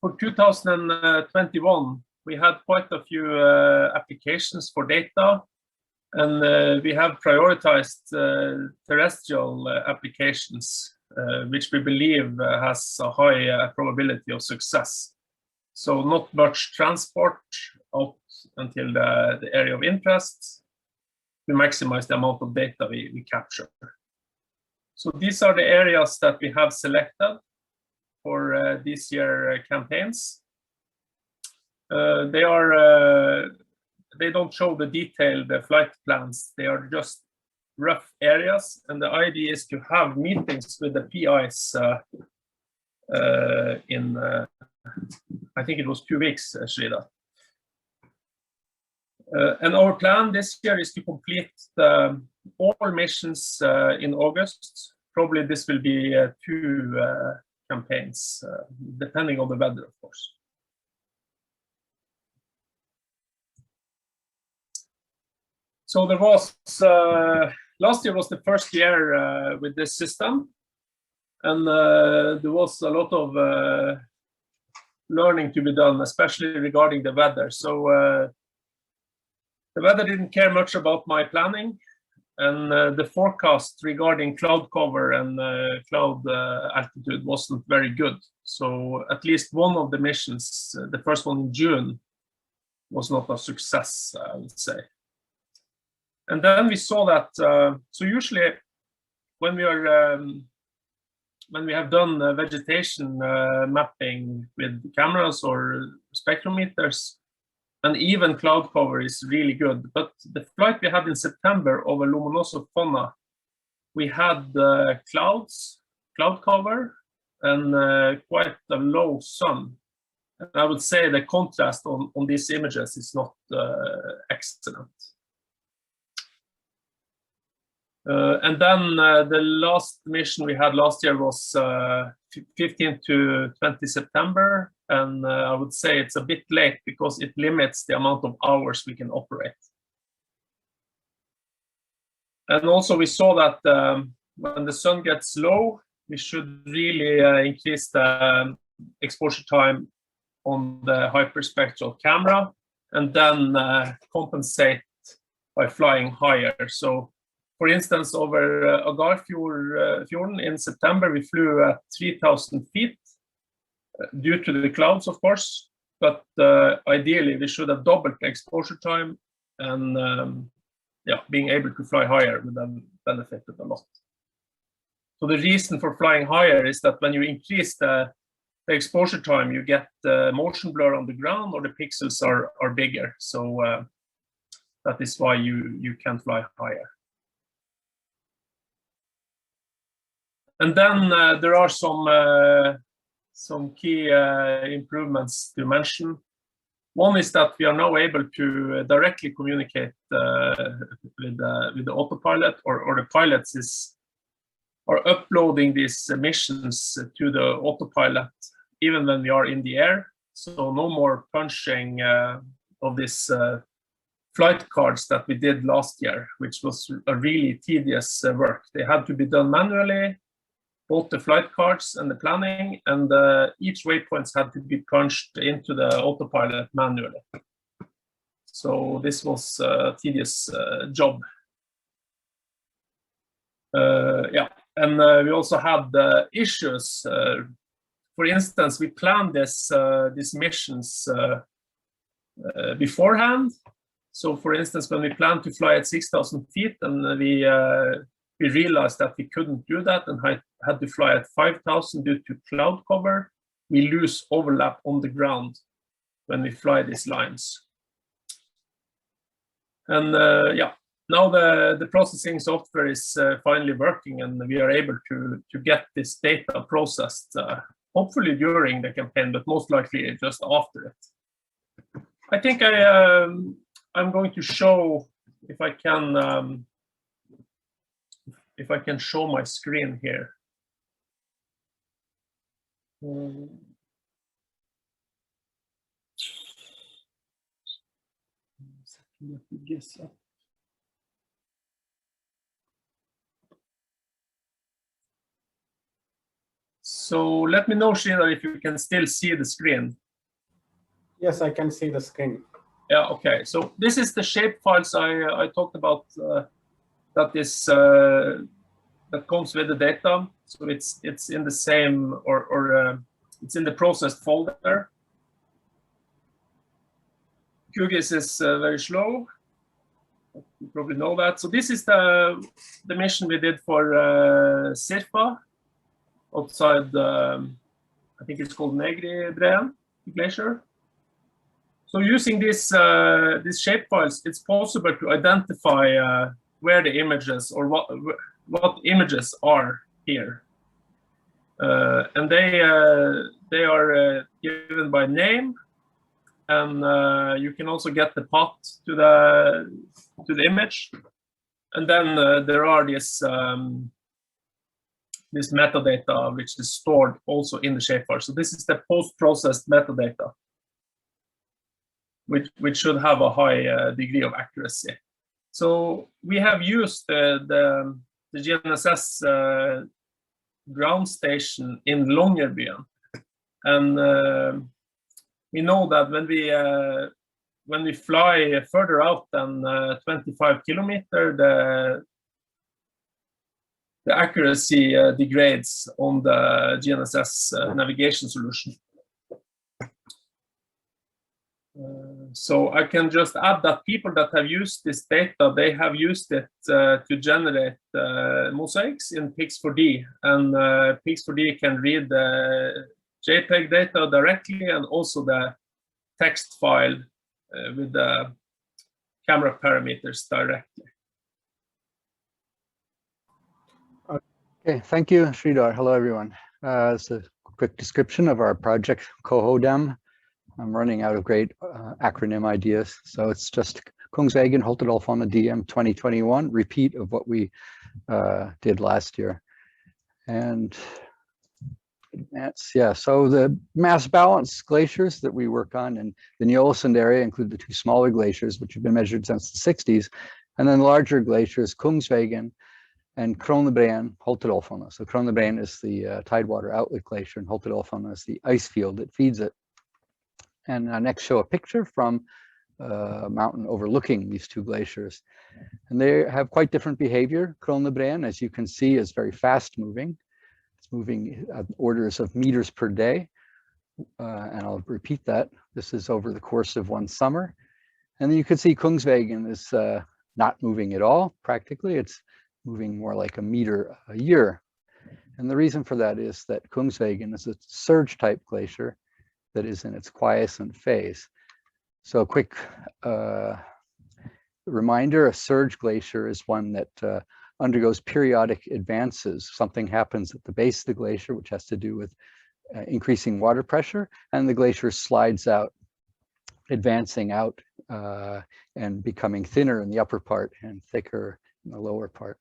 for 2021, we had quite a few applications for data. And we have prioritized terrestrial applications, which we believe has a high probability of success. So not much transport out until the area of interest to maximize the amount of data we capture. So these are the areas that we have selected for this year campaigns. They don't show the detailed flight plans. They are just rough areas. And the idea is to have meetings with the PIs in, I think it was 2 weeks, Søreide. And our plan this year is to complete all missions in August. Probably this will be 2 campaigns, depending on the weather, of course. So there was, last year was the first year with this system, and there was a lot of learning to be done, especially regarding the weather. So the weather didn't care much about my planning, and the forecast regarding cloud cover and cloud altitude wasn't very good. So at least one of the missions, the first one in June, was not a success, I would say. And then we saw that, so usually when we are when we have done vegetation mapping with cameras or spectrometers, and even cloud cover is really good. But the flight we had in September over Lomonosovfonna, we had cloud cover, and quite a low sun. And I would say the contrast on these images is not excellent. And then the last mission we had last year was 15 to 20 September. And I would say it's a bit late because it limits the amount of hours we can operate. And also we saw that when the sun gets low, we should really increase the exposure time on the hyperspectral camera, and then compensate by flying higher. So, for instance, over Agnar in September, we flew at 3,000 feet due to the clouds, of course. But ideally, we should have doubled the exposure time, and yeah, being able to fly higher would have benefited a lot. So the reason for flying higher is that when you increase the exposure time, you get motion blur on the ground, or the pixels are bigger. So that is why you can fly higher. And then there are some key improvements to mention. One is that we are now able to directly communicate with the autopilot, or the pilots are uploading these missions to the autopilot even when we are in the air. So no more punching of these flight cards that we did last year, which was a really tedious work. They had to be done manually, both the flight cards and the planning, and each waypoints had to be punched into the autopilot manually. So this was a tedious job. Yeah, and we also had issues. For instance, we planned these missions beforehand. So, for instance, when we planned to fly at 6,000 feet, and we realized that we couldn't do that and had to fly at 5,000 due to cloud cover, we lose overlap on the ground when we fly these lines. And yeah, now the processing software is finally working, and we are able to get this data processed, hopefully during the campaign, but most likely just after it. I think I'm going to show, if I can show my screen here. So let me know, Sheena, if you can still see the screen. Yes, I can see the screen. Yeah, okay. So this is the shape files I talked about, that comes with the data. So it's in the same, or it's in the processed folder. QGIS is very slow. You probably know that. So this is the mission we did for Sirpa outside, I think it's called Negri-Breen Glacier. So using these shape files, it's possible to identify where the images, or what images are here, and they are given by name, and you can also get the path to the image, and then there are this metadata which is stored also in the shapefile. So this is the post-processed metadata, which should have a high degree of accuracy. So we have used the GNSS ground station in Longyearbyen, and we know that when we fly further out than 25 kilometers, the accuracy degrades on the GNSS navigation solution. So I can just add that people that have used this data, they have used it to generate mosaics in Pix4D, and Pix4D can read the JPEG data directly and also the text file with the camera parameters directly. Okay, thank you, Sridhar. Hello, everyone. It's a quick description of our project, KoHoDEM. I'm running out of great acronym ideas, so it's just Kongsvegen Holtedahlfonna DM 2021, repeat of what we did last year. And that's, yeah, so the mass balance glaciers that we work on in the Ny-Ålesund area include the two smaller glaciers, which have been measured since the 60s, and then larger glaciers, Kongsvegen and Kronebreen, Holtedahlfonna. So Kronebreen is the tidewater outlet glacier, and Holtedahlfonna is the ice field that feeds it. And next show a picture from a mountain overlooking these two glaciers. And they have quite different behavior. Kronebreen, as you can see, is very fast moving. It's moving at orders of meters per day. And I'll repeat that. This is over the course of one summer. And then you can see Kongsvegen is not moving at all, practically. It's moving more like a meter a year. And the reason for that is that Kongsvegen is a surge type glacier that is in its quiescent phase. So a quick reminder, a surge glacier is one that undergoes periodic advances. Something happens at the base of the glacier, which has to do with increasing water pressure, and the glacier slides out, advancing out and becoming thinner in the upper part and thicker in the lower part.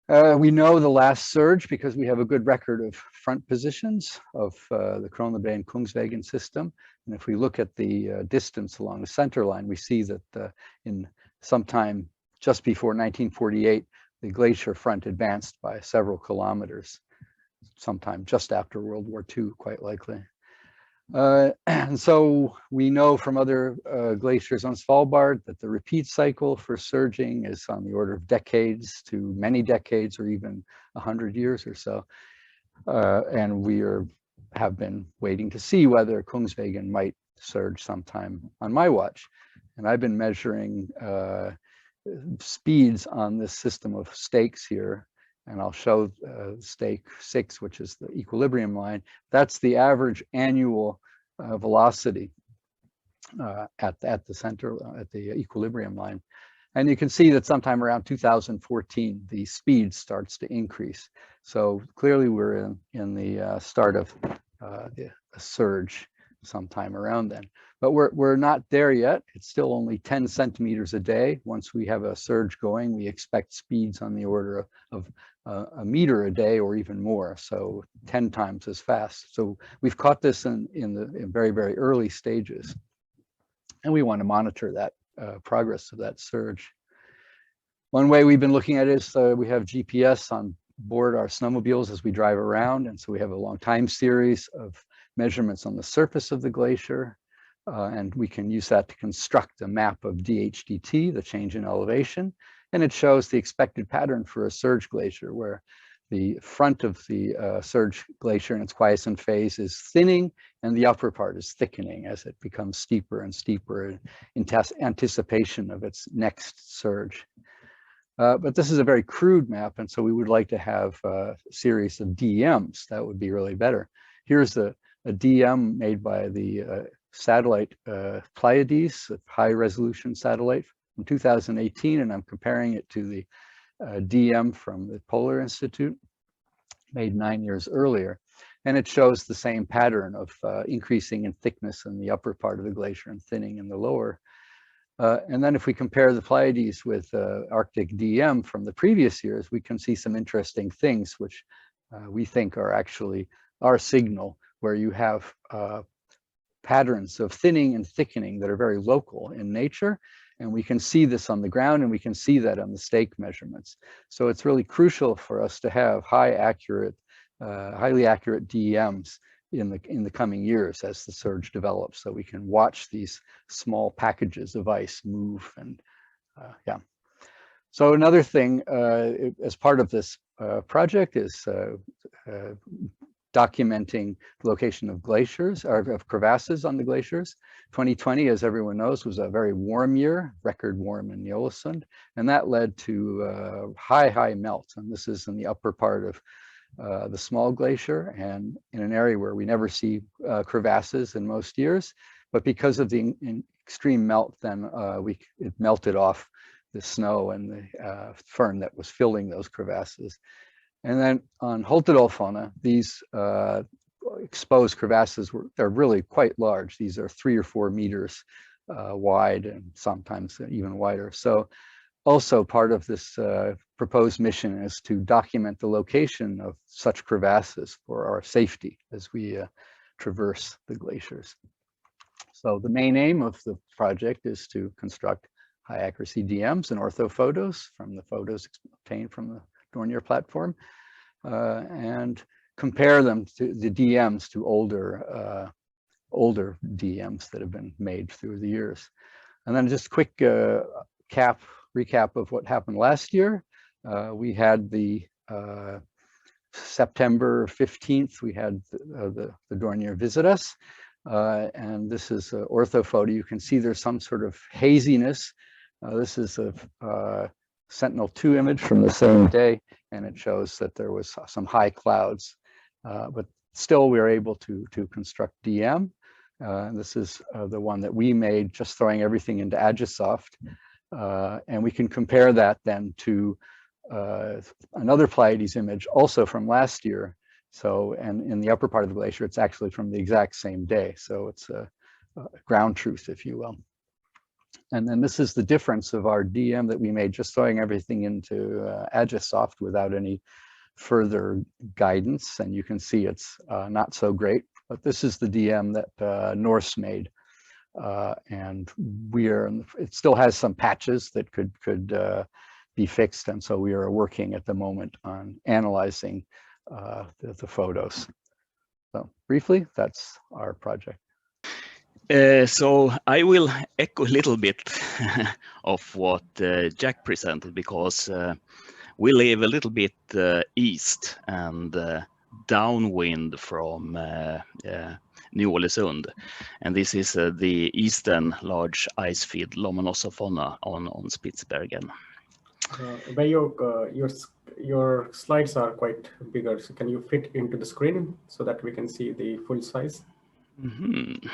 We know the last surge because we have a good record of front positions of the Kronebreen-Kongsvegen system. And if we look at the distance along the center line, we see that in sometime just before 1948, the glacier front advanced by several kilometers, sometime just after World War II, quite likely. And so we know from other glaciers on Svalbard that the repeat cycle for surging is on the order of decades to many decades, or even 100 years or so. And we have been waiting to see whether Kongsvegen might surge sometime on my watch. And I've been measuring speeds on this system of stakes here. And I'll show stake 6, which is the equilibrium line. That's the average annual velocity at the center, at the equilibrium line. And you can see that sometime around 2014, the speed starts to increase. So clearly we're in the start of a surge sometime around then. But we're not there yet. It's still only 10 centimeters a day. Once we have a surge going, we expect speeds on the order of a meter a day or even more, so 10 times as fast. So we've caught this in very, very early stages. And we want to monitor that progress of that surge. One way we've been looking at it is we have GPS on board our snowmobiles as we drive around. And so we have a long time series of measurements on the surface of the glacier. And we can use that to construct a map of DHDT, the change in elevation. And it shows the expected pattern for a surge glacier, where the front of the surge glacier in its quiescent phase is thinning and the upper part is thickening as it becomes steeper and steeper in anticipation of its next surge. But this is a very crude map, and so we would like to have a series of DMs. That would be really better. Here's a DM made by the satellite Pleiades, a high resolution satellite from 2018, and I'm comparing it to the DM from the Polar Institute, made 9 years earlier. And it shows the same pattern of increasing in thickness in the upper part of the glacier and thinning in the lower. And then if we compare the Pleiades with Arctic DM from the previous years, we can see some interesting things, which we think are actually our signal, where you have patterns of thinning and thickening that are very local in nature. And we can see this on the ground, and we can see that on the stake measurements. So it's really crucial for us to have highly accurate DMs in the coming years as the surge develops, so we can watch these small packages of ice move. And yeah. So another thing as part of this project is documenting the location of glaciers, or of crevasses on the glaciers. 2020, as everyone knows, was a very warm year, record warm in Ålesund, and that led to high melt. And this is in the upper part of the small glacier, and in an area where we never see crevasses in most years. But because of the extreme melt, then it melted off the snow and the fern that was filling those crevasses. And then on Holtedahlfonna, these exposed crevasses they're really quite large. These are 3 or 4 meters wide, and sometimes even wider. So also part of this proposed mission is to document the location of such crevasses for our safety as we traverse the glaciers. So the main aim of the project is to construct high accuracy DMs and orthophotos from the photos obtained from the Dornier platform, and compare them to the DMs to older DMs that have been made through the years. And then just quick recap of what happened last year. We had the September 15th, we had the Dornier visit us. And this is an orthophoto. You can see there's some sort of haziness. This is a Sentinel-2 image from the same day, and it shows that there was some high clouds, but still we were able to construct DM. This is the one that we made, just throwing everything into Agisoft, and we can compare that then to another Pleiades image, also from last year. So, and in the upper part of the glacier, it's actually from the exact same day. So it's a ground truth, if you will. And then this is the difference of our DM that we made, just throwing everything into Agisoft without any further guidance. And you can see it's not so great, but this is the DM that NORCE made. And it still has some patches that could be fixed. And so we are working at the moment on analyzing the photos. So briefly, that's our project. So I will echo a little bit of what Jack presented, because we live a little bit east and downwind from Ny-Ålesund, and this is the eastern large ice field Lomonosovfonna on Spitsbergen. Veijo, your slides are quite bigger, so can you fit into the screen so that we can see the full size? Mm-hmm.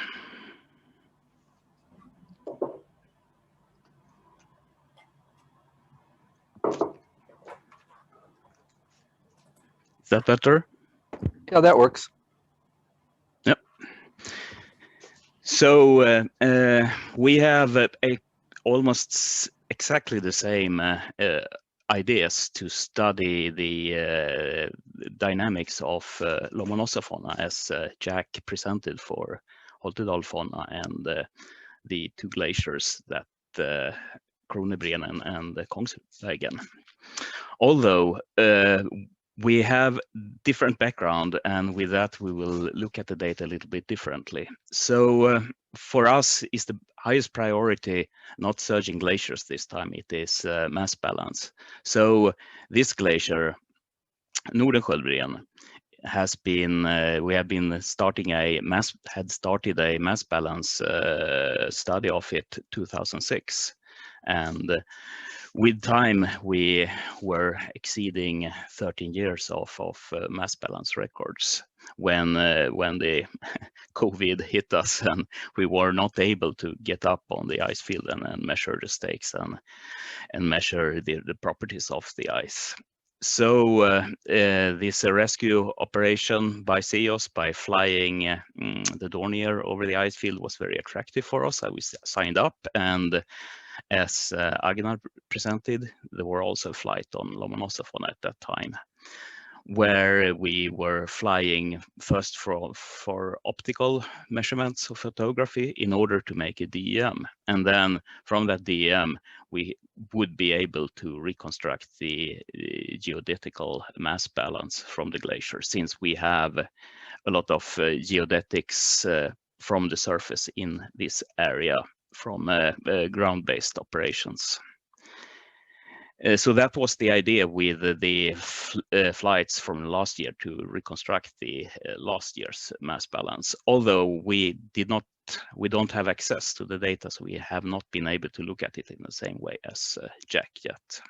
Is that better? Yeah, that works. Yep. So we have almost exactly the same ideas to study the dynamics of Lomonosovfonna, as Jack presented for Holtedahlfonna and the 2 glaciers that Kronebreen and Kongsvegen. Although we have different background, and with that we will look at the data a little bit differently. So for us, is the highest priority not surging glaciers this time, it is mass balance. So this glacier, Nordenskiöldbreen, has been we have been started a mass balance study of it 2006, and with time we were exceeding 13 years of mass balance records when the COVID hit us and we were not able to get up on the ice field and measure the stakes and measure the properties of the ice. So this rescue operation by SIOS, by flying the Dornier over the ice field, was very attractive for us. We signed up, and as Agnar presented, there were also a flight on Lomonosovfonna at that time, where we were flying first for optical measurements of photography in order to make a DEM. And then from that DEM, we would be able to reconstruct the geodetical mass balance from the glacier, since we have a lot of geodetics from the surface in this area from ground-based operations. So that was the idea with the flights from last year to reconstruct the last year's mass balance. Although we don't have access to the data, so we have not been able to look at it in the same way as Jack yet.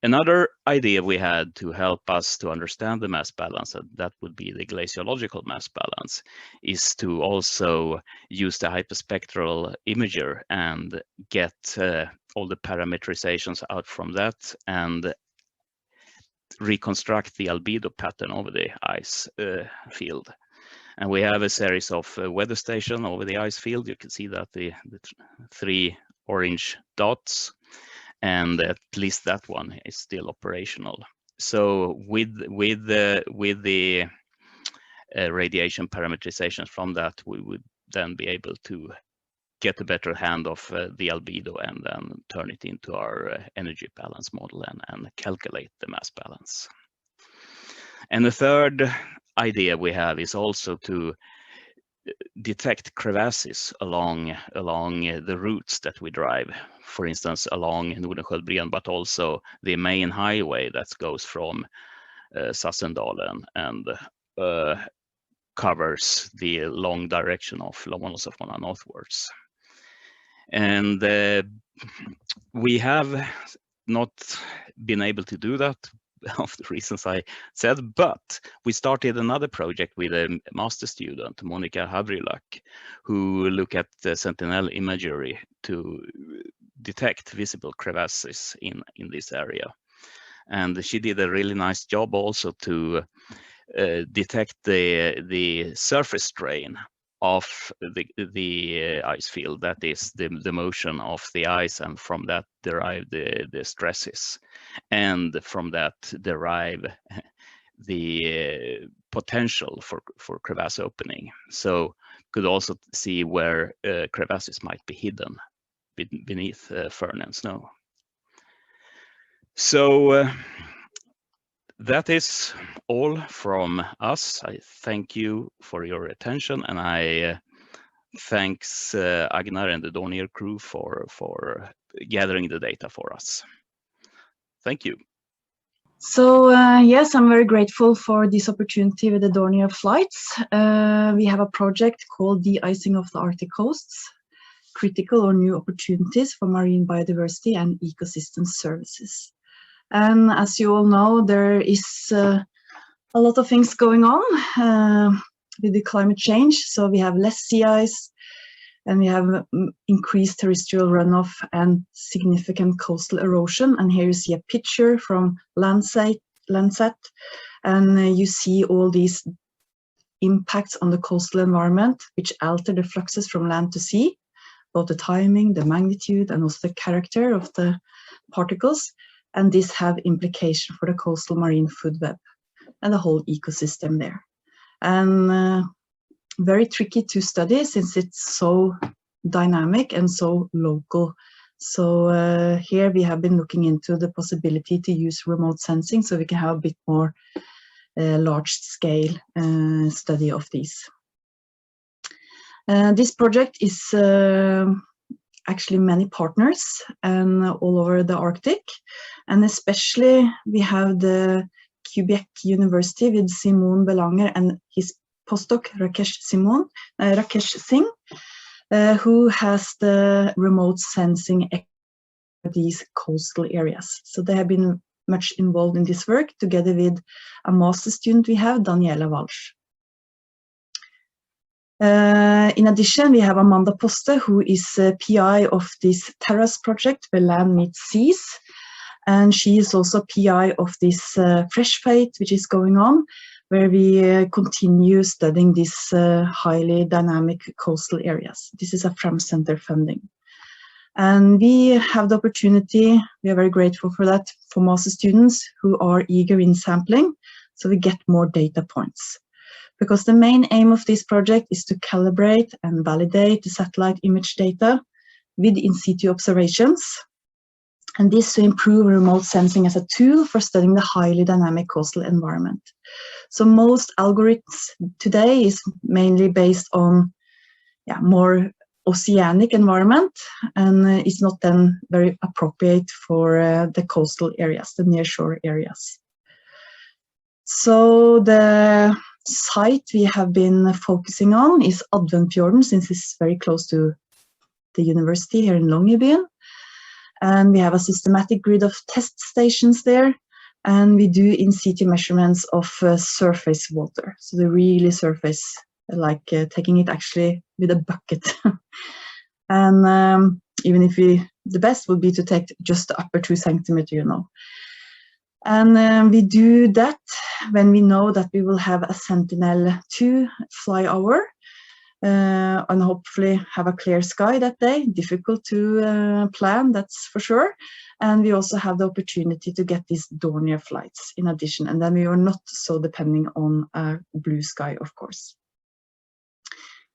Another idea we had to help us to understand the mass balance, and that would be the glaciological mass balance, is to also use the hyperspectral imager and get all the parameterizations out from that and reconstruct the albedo pattern over the ice field. And we have a series of weather stations over the ice field. You can see that the 3 orange dots, and at least that one is still operational. So with the radiation parameterizations from that, we would then be able to get a better hand of the albedo and then turn it into our energy balance model and calculate the mass balance. And the third idea we have is also to detect crevasses along the routes that we drive, for instance along Nordenskiöldbron, but also the main highway that goes from Sassendalen and covers the long direction of Lomonosovfonna northwards. And we have not been able to do that of the reasons I said, but we started another project with a master student, Monica Havrylak, who look at the Sentinel imagery to detect visible crevasses in this area. And she did a really nice job also to detect the surface strain of the ice field, that is the motion of the ice, and from that derive the stresses, and from that derive the potential for crevasse opening. So could also see where crevasses might be hidden beneath fern and snow. So that is all from us. I thank you for your attention, and I thanks Agnar and the Dornier crew for gathering the data for us. Thank you. So yes, I'm very grateful for this opportunity with the Dornier flights. We have a project called De-icing of the Arctic Coasts, critical or new opportunities for marine biodiversity and ecosystem services. And as you all know, there is a lot of things going on with the climate change. So we have less sea ice, and we have increased terrestrial runoff and significant coastal erosion. And here you see a picture from Landsat, and you see all these impacts on the coastal environment, which alter the fluxes from land to sea, both the timing, the magnitude, and also the character of the particles. And this have implication for the coastal marine food web and the whole ecosystem there. And very tricky to study since it's so dynamic and so local. So here we have been looking into the possibility to use remote sensing so we can have a bit more large scale study of these. This project is actually many partners and all over the Arctic, and especially we have the Quebec University with Simon Belanger and his postdoc Rakesh Singh, who has the remote sensing of these coastal areas. So they have been much involved in this work together with a master student we have, Daniela Walsh. In addition, we have Amanda Poste, who is a PI of this Terrace project, where land meets seas. And she is also PI of this Fresh Fate, which is going on, where we continue studying these highly dynamic coastal areas. This is a Fram Center funding. And we have the opportunity, we are very grateful for that, for master students who are eager in sampling, so we get more data points. Because the main aim of this project is to calibrate and validate the satellite image data with in situ observations, and this to improve remote sensing as a tool for studying the highly dynamic coastal environment. So most algorithms today is mainly based on more oceanic environment and is not then very appropriate for the coastal areas, the nearshore areas. So the site we have been focusing on is Adventfjorden, since it's very close to the university here in Longyearbyen. And we have a systematic grid of test stations there. And we do in situ measurements of surface water. So the really surface, like taking it actually with a bucket. And even if the best would be to take just the upper 2 centimeters, you know. And we do that when we know that we will have a Sentinel-2 fly hour and hopefully have a clear sky that day. Difficult to plan, that's for sure. And we also have the opportunity to get these Dornier flights in addition. And then we are not so depending on a blue sky, of course.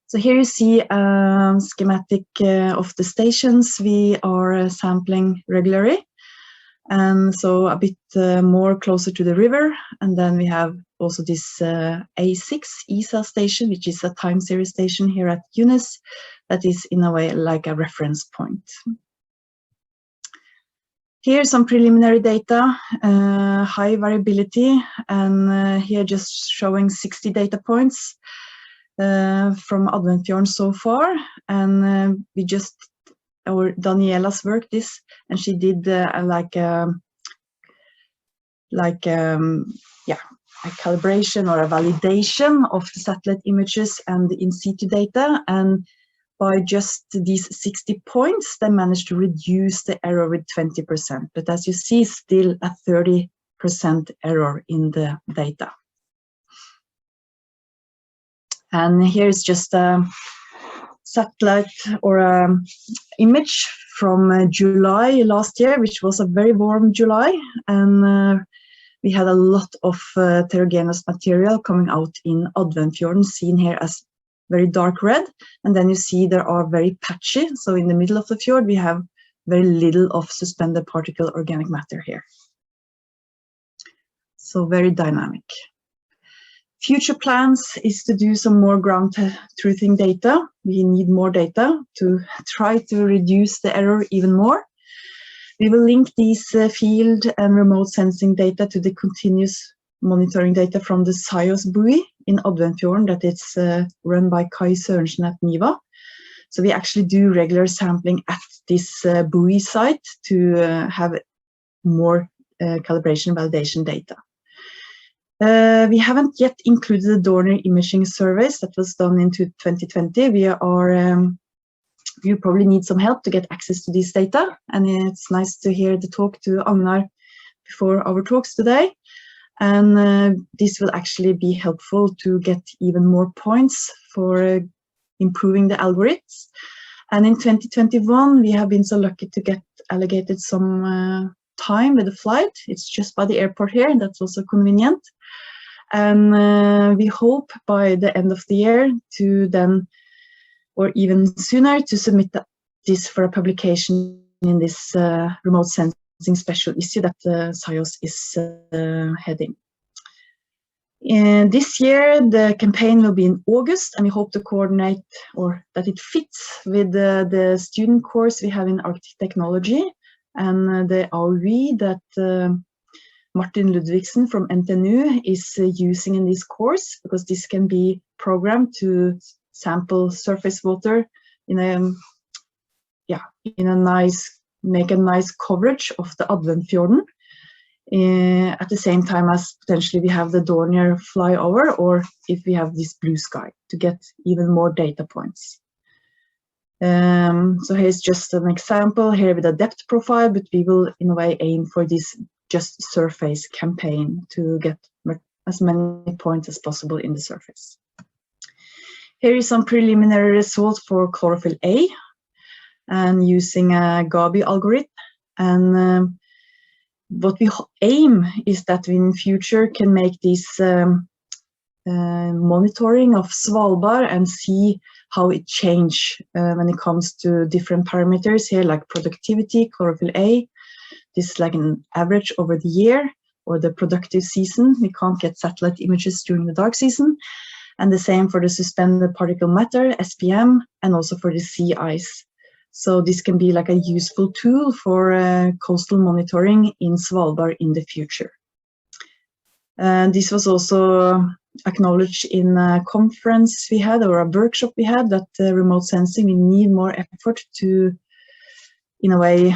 So here you see a schematic of the stations we are sampling regularly. And so a bit more closer to the river. And then we have also this A6 ESA station, which is a time series station here at UNIS, that is in a way like a reference point. Here's some preliminary data, high variability, and here just showing 60 data points from Adventfjorden so far. And we just, or Daniela's work this, and she did a calibration or a validation of the satellite images and the in situ data. And by just these 60 points, they managed to reduce the error with 20%. But as you see, still a 30% error in the data. And here's just a satellite or an image from July last year, which was a very warm July. And we had a lot of heterogeneous material coming out in Adventfjorden, seen here as very dark red. And then you see there are very patchy. So in the middle of the fjord, we have very little of suspended particle organic matter here. So very dynamic. Future plans is to do some more ground truthing data. We need more data to try to reduce the error even more. We will link these field and remote sensing data to the continuous monitoring data from the SIOS buoy in Adventfjorden that it's run by Kai Sørensen at NIVA. So we actually do regular sampling at this buoy site to have more calibration validation data. We haven't yet included the Dornier imaging surveys that was done in 2020. We are, you probably need some help to get access to this data. And it's nice to hear the talk to Agnar before our talks today. And this will actually be helpful to get even more points for improving the algorithms. And in 2021, we have been so lucky to get allocated some time with the flight. It's just by the airport here, and that's also convenient. And we hope by the end of the year to then, or even sooner, to submit this for a publication in this remote sensing special issue that SIOS is heading. And this year, the campaign will be in August, and we hope to coordinate, or that it fits with the student course we have in Arctic Technology and the AOV that Martin Ludvigsen from NTNU is using in this course, because this can be programmed to sample surface water in a, make a nice coverage of the Adventfjorden. At the same time as potentially we have the Dornier flyover, or if we have this blue sky, to get even more data points. So here's just an example here with a depth profile, but we will in a way aim for this just surface campaign to get as many points as possible in the surface. Here is some preliminary results for chlorophyll A and using a Gabi algorithm. And what we aim is that we in future can make this monitoring of Svalbard and see how it changes when it comes to different parameters here, like productivity, chlorophyll A. This is like an average over the year or the productive season. We can't get satellite images during the dark season. and the same for the suspended particle matter, SPM, and also for the sea ice. So this can be like a useful tool for coastal monitoring in Svalbard in the future. This was also acknowledged in a conference we had, or a workshop we had, that remote sensing, we need more effort to, in a way,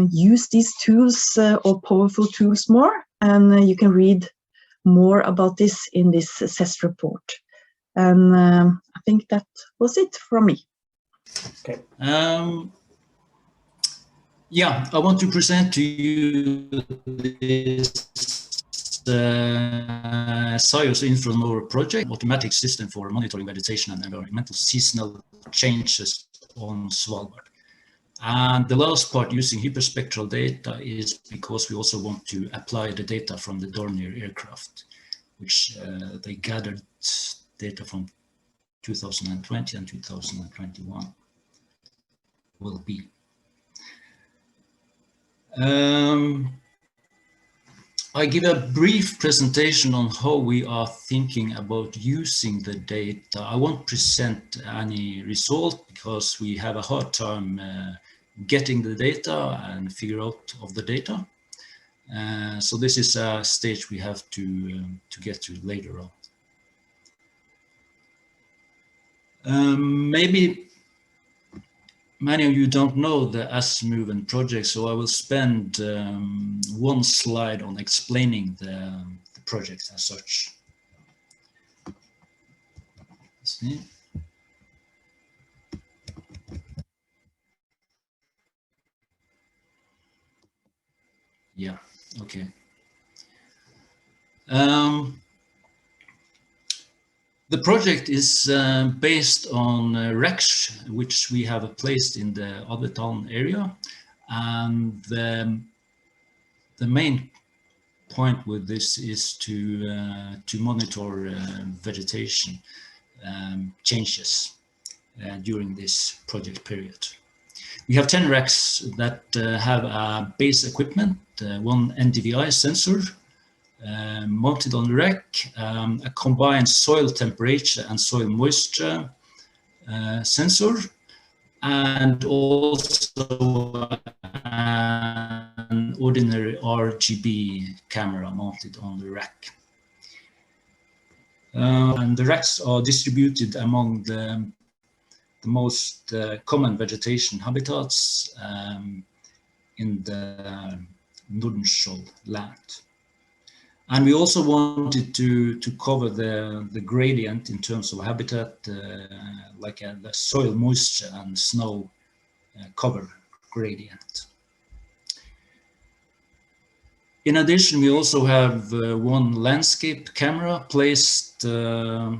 use these tools or powerful tools more. And you can read more about this in this CES report. And I think that was it from me. Okay. Yeah, I want to present to you this SIOS InfraNOR project, automatic system for monitoring vegetation and environmental seasonal changes on Svalbard. And the last part, using hyperspectral data, is because we also want to apply the data from the Dornier aircraft, which they gathered data from 2020 and 2021 will be. I give a brief presentation on how we are thinking about using the data. I won't present any result because we have a hard time getting the data and figure out of the data. So this is a stage we have to get to later on. Maybe many of you don't know the ASMoVEn project, so I will spend one slide on explaining the project as such. Let's see. Yeah, okay. The project is based on REX, which we have placed in the Holtedahlfonna area, and the main point with this is to monitor vegetation changes during this project period. We have 10 racks that have a base equipment, one NDVI sensor mounted on the rack, a combined soil temperature and soil moisture sensor, and also an ordinary RGB camera mounted on the rack. And the racks are distributed among the most common vegetation habitats in the Nordenskjold land. And we also wanted to cover the gradient in terms of habitat, like the soil moisture and snow cover gradient. In addition, we also have one landscape camera placed up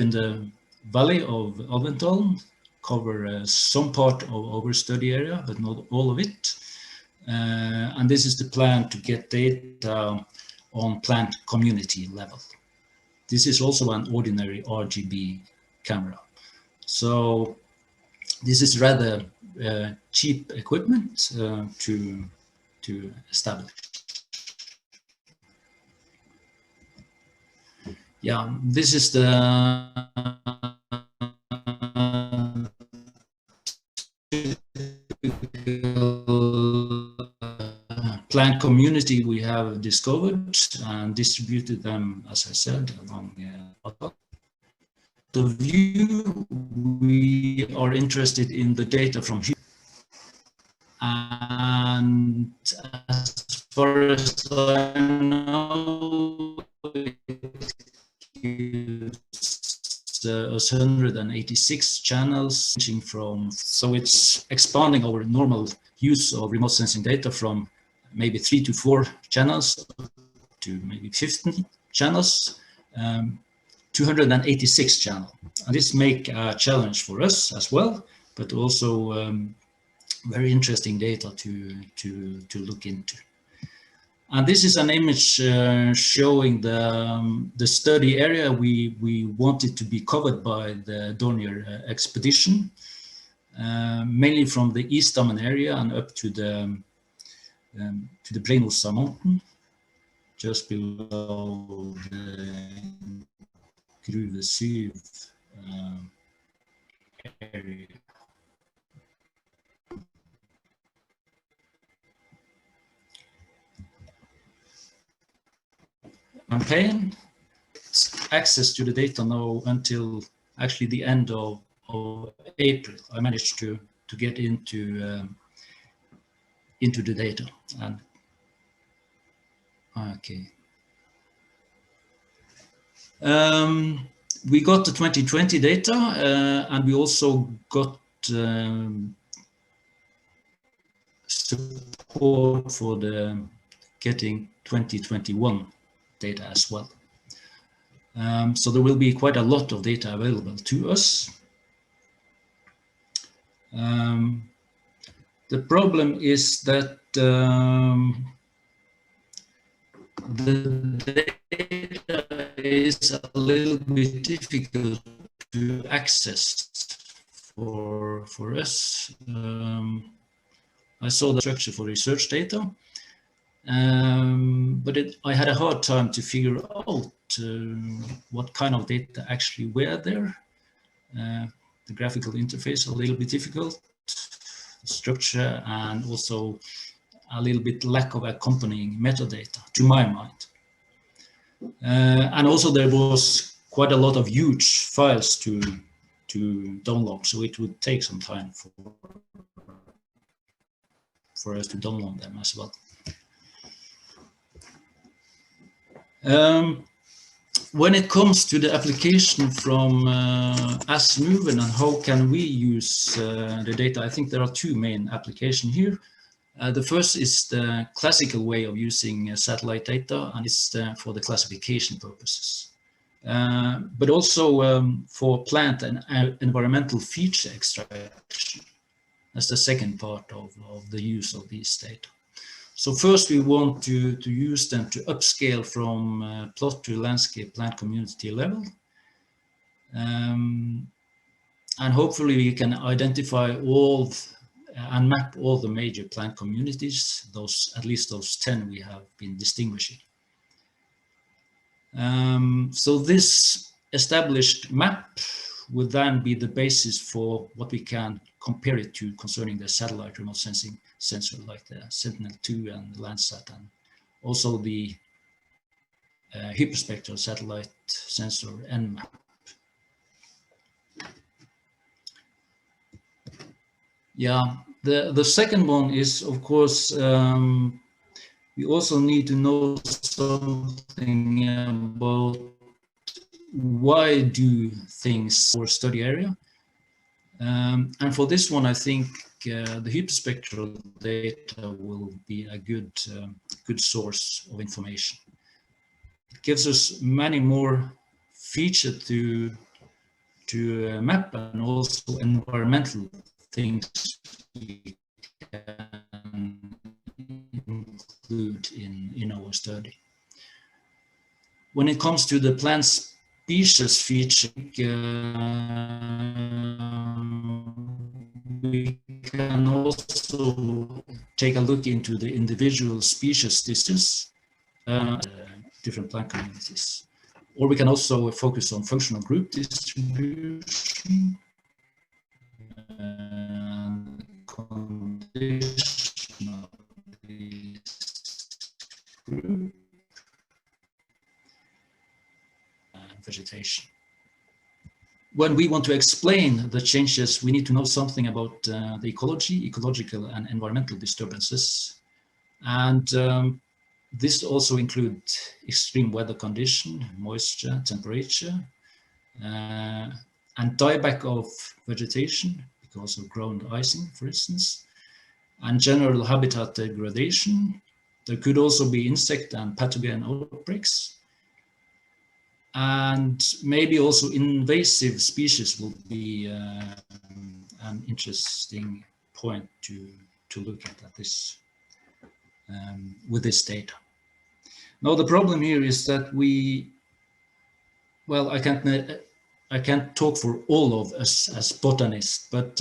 in the valley of Holtedahlfonna, cover some part of our study area, but not all of it. And this is the plan to get data on plant community level. This is also an ordinary RGB camera. So this is rather cheap equipment to establish. Yeah, this is the plant community we have discovered and distributed them, as I said, along the view. We are interested in the data from here. And as far as I know, it's 186 channels ranging from, so it's expanding our normal use of remote sensing data from maybe 3 to 4 channels to maybe 15 channels, 286 channels. And this make a challenge for us as well, but also very interesting data to look into. And this is an image showing the study area we wanted to be covered by the Dornier expedition, mainly from the Eastdamen area and up to the Brenosa mountain, just below the Gruve 7 area. I'm paying access to the data now until actually the end of April. I managed to get into the data. And okay, we got the 2020 data, and we also got support for the getting 2021 data as well. So there will be quite a lot of data available to us. The problem is that the data is a little bit difficult to access for us. I saw the structure for research data, but I had a hard time to figure out what kind of data actually were there. The graphical interface a little bit difficult, structure, and also a little bit lack of accompanying metadata, to my mind. And also there was quite a lot of huge files to download, so it would take some time for us to download them as well. When it comes to the application from ASMoVEn and how can we use the data, I think there are two main applications here. The first is the classical way of using satellite data, and it's for the classification purposes. But also for plant and environmental feature extraction. That's the second part of the use of these data. So first we want to use them to upscale from plot to landscape plant community level. And hopefully we can identify all and map all the major plant communities, at least those 10 we have been distinguishing. So this established map would then be the basis for what we can compare it to concerning the satellite remote sensing sensor like the Sentinel-2 and the Landsat, and also the hyperspectral satellite sensor NMAP. Yeah, the second one is, of course, we also need to know something about why do things for study area. And for this one, I think the hyperspectral data will be a good source of information. It gives us many more features to map, and also environmental things we can include in our study. When it comes to the plant species feature, we can also take a look into the individual species distance, different plant communities. Or we can also focus on functional group distribution, and condition of this group, and vegetation. When we want to explain the changes, we need to know something about the ecology, ecological and environmental disturbances. And this also includes extreme weather condition, moisture, temperature, and dieback of vegetation because of ground icing, for instance, and general habitat degradation. There could also be insect and pathogen outbreaks. And maybe also invasive species will be an interesting point to look at this with this data. Now the problem here is that well, I can't talk for all of us as botanists, but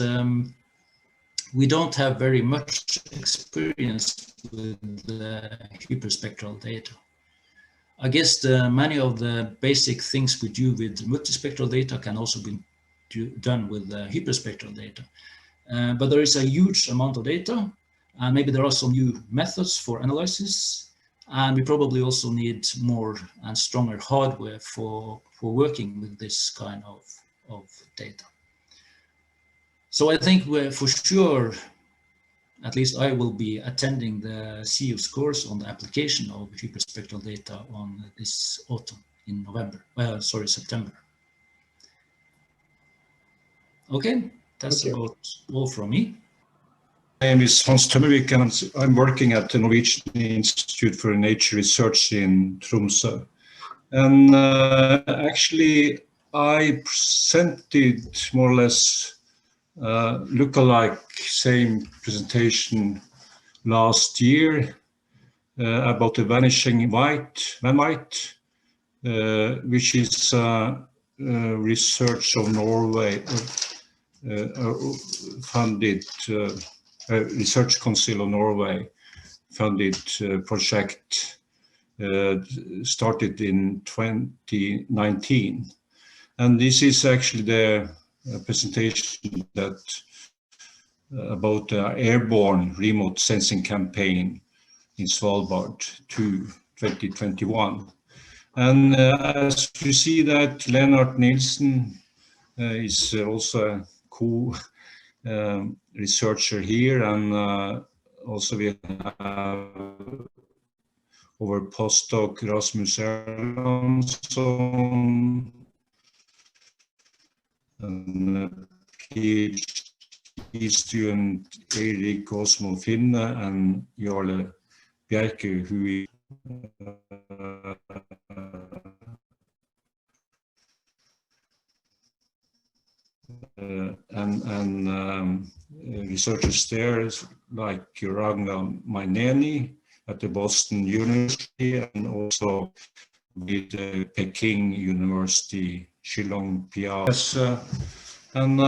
we don't have very much experience with the hyperspectral data. I guess many of the basic things we do with multispectral data can also be done with hyperspectral data. But there is a huge amount of data, and maybe there are some new methods for analysis, and we probably also need more and stronger hardware for working with this kind of data. So I think for sure, at least I will be attending the SIOS course on the application of hyperspectral data on this autumn in September. Okay, that's about all from me. My name is Tømmervik, and I'm working at the Norwegian Institute for Nature Research in Tromsø. And actually, I presented more or less look-alike same presentation last year about the vanishing van white, which is research of Norway funded. Research Council of Norway funded project started in 2019, and this is actually the presentation that about the Airborne remote sensing campaign in Svalbard to 2021. And as you see that Lennart Nilsen is also a researcher here, and also we have our postdoc Rasmus Erlandsson and PhD student Erik Osmo Finne and Jarle Bjerke, who and researchers there like Ragnar Maineni at the Boston University, and also with Peking University, Shillong PR. Yes, and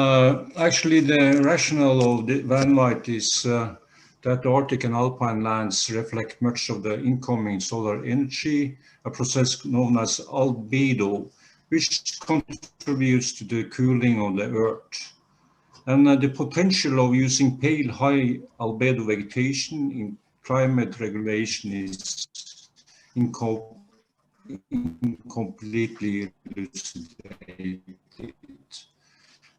actually the rationale of the van white is that the Arctic and Alpine lands reflect much of the incoming solar energy, a process known as albedo, which contributes to the cooling of the Earth. And the potential of using pale high albedo vegetation in climate regulation is incompletely elucidated.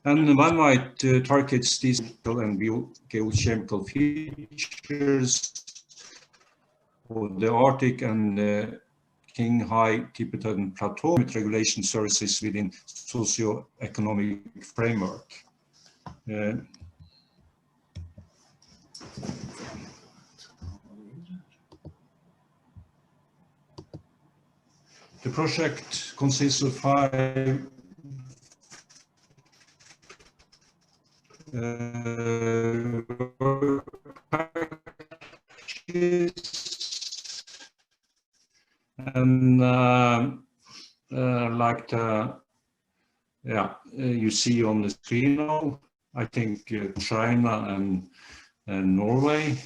And van white targets these chemical and geochemical features of the Arctic and Qinghai Tibetan Plateau with regulation services within socio-economic framework. The project consists of 5 packages, and like you see on the screen now, I think China and Norway,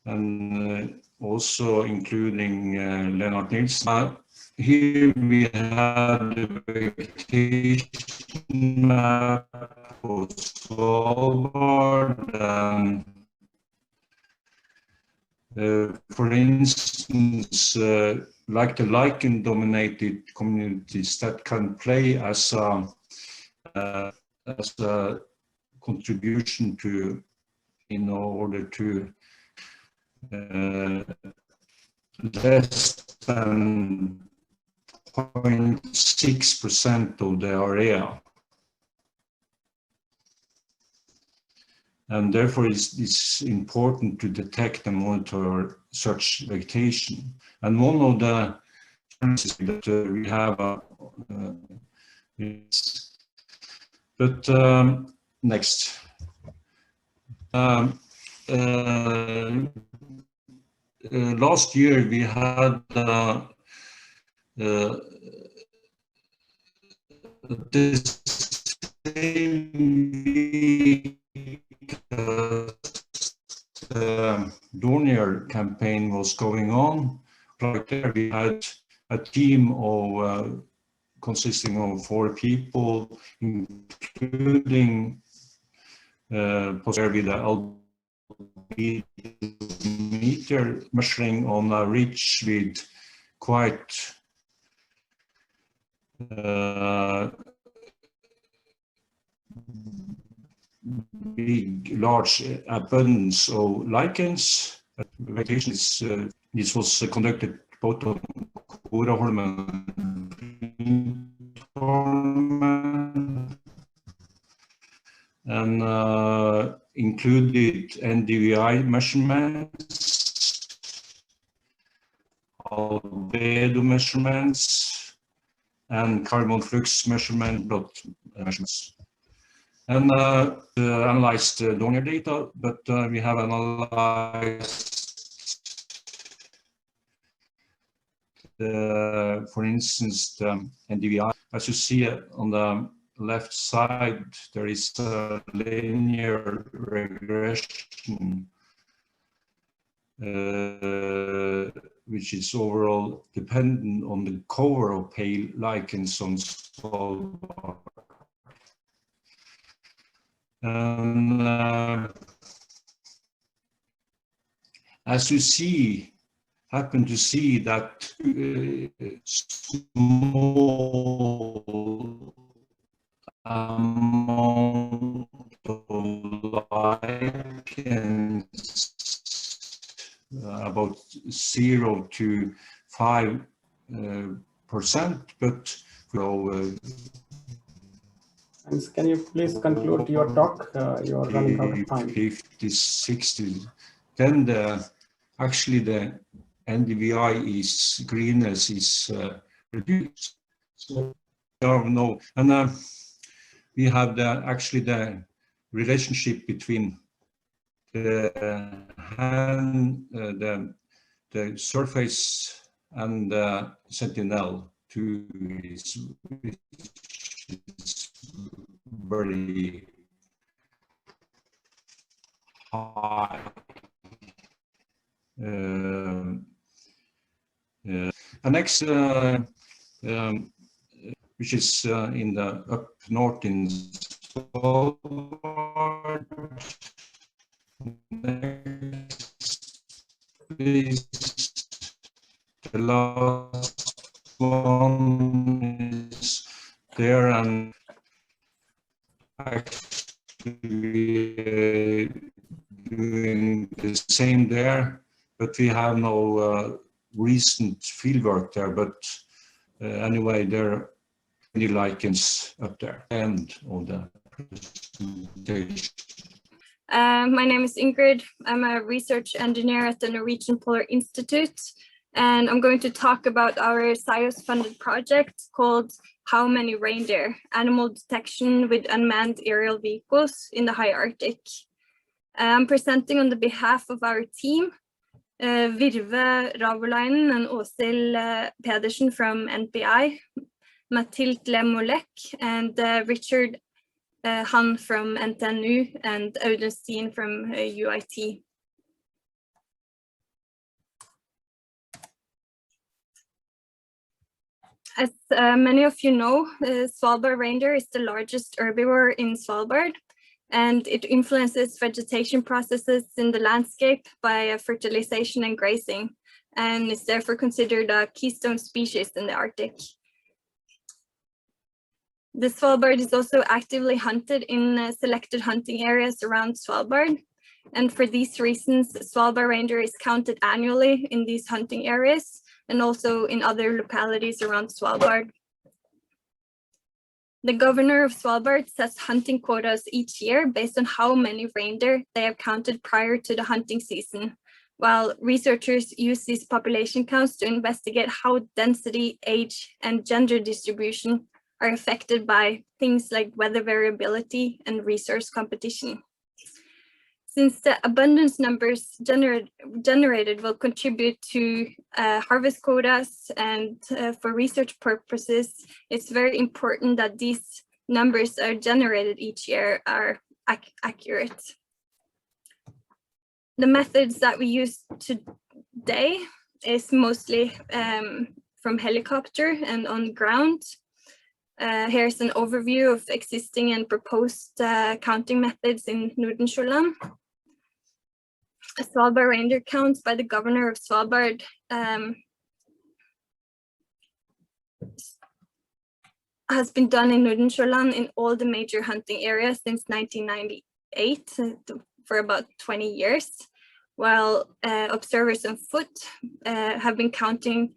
and also including Lennart Nilsen. Here we have the vegetation map of Svalbard, and for instance, like the lichen-dominated communities that can play as a contribution to, in order to less than 0.6% of the area, and therefore it's important to detect and monitor such vegetation. And one of the challenges that we have is, but next. Last year we had this same week the Dornier campaign was going on. Right there we had a team of consisting of 4 people, including there with the meter measuring on a ridge with quite large abundance of lichens. Vegetation is, this was conducted both on Koraholmen and included NDVI measurements, albedo measurements, and carbon flux measurements. And analyzed donor data, but we have analyzed, for instance, the NDVI. As you see on the left side, there is a linear regression, which is overall dependent on the cover of pale lichens on Svalbard. And as you see, happen to see that small amount of lichens, about 0 to 5%, but and can you please conclude your talk? You are running out of time. 50, 60. Then actually the NDVI is greenness is reduced. So no, and we have actually the relationship between the surface and the Sentinel-2 is very high. The next, which is in the up north in Svalbard. Next is the last one is there, and actually doing the same there, but we have no recent fieldwork there. But anyway, there are many lichens up there. End of the presentation. My name is Ingrid. I'm a research engineer at the Norwegian Polar Institute, and I'm going to talk about our SIOS-funded project called How Many Reindeer? Animal Detection with Unmanned Aerial Vehicles in the High Arctic. I'm presenting on the behalf of our team, Virve Ravolainen and Åshild Pedersen from NPI, Mathilde Lemolek and Richard Han from NTNU, and Audun Steen from UIT. As many of you know, Svalbard reindeer is the largest herbivore in Svalbard, and it influences vegetation processes in the landscape by fertilization and grazing, and is therefore considered a keystone species in the Arctic. The Svalbard is also actively hunted in selected hunting areas around Svalbard, and for these reasons, Svalbard reindeer is counted annually in these hunting areas and also in other localities around Svalbard. The governor of Svalbard sets hunting quotas each year based on how many reindeer they have counted prior to the hunting season, while researchers use these population counts to investigate how density, age, and gender distribution are affected by things like weather variability and resource competition. Since the abundance numbers generated will contribute to harvest quotas and for research purposes, it's very important that these numbers are generated each year are accurate. The methods that we use today is mostly from helicopter and on ground. Here's an overview of existing and proposed counting methods in Nordensjøland. A Svalbard reindeer count by the governor of Svalbard has been done in Nordensjøland in all the major hunting areas since 1998, for about 20 years, while observers on foot have been counting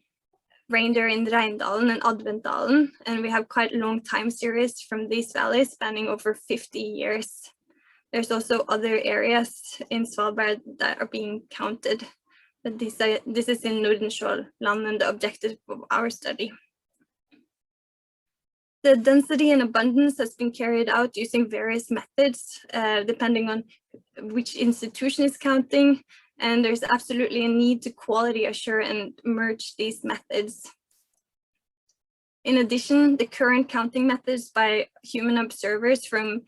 reindeer in Reindalen and Adventdalen, and we have quite long time series from these valleys spanning over 50 years. There's also other areas in Svalbard that are being counted, but this is in Nordensjøland and the objective of our study. The density and abundance has been carried out using various methods, depending on which institution is counting, and there's absolutely a need to quality assure and merge these methods. In addition, the current counting methods by human observers from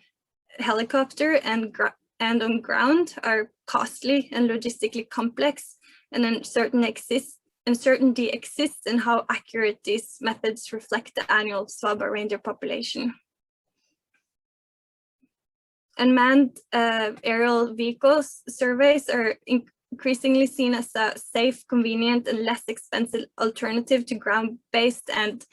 helicopter and on ground are costly and logistically complex, and uncertainty exists in how accurate these methods reflect the annual Svalbard reindeer population. Unmanned aerial vehicles surveys are increasingly seen as a safe, convenient, and less expensive alternative to ground-based and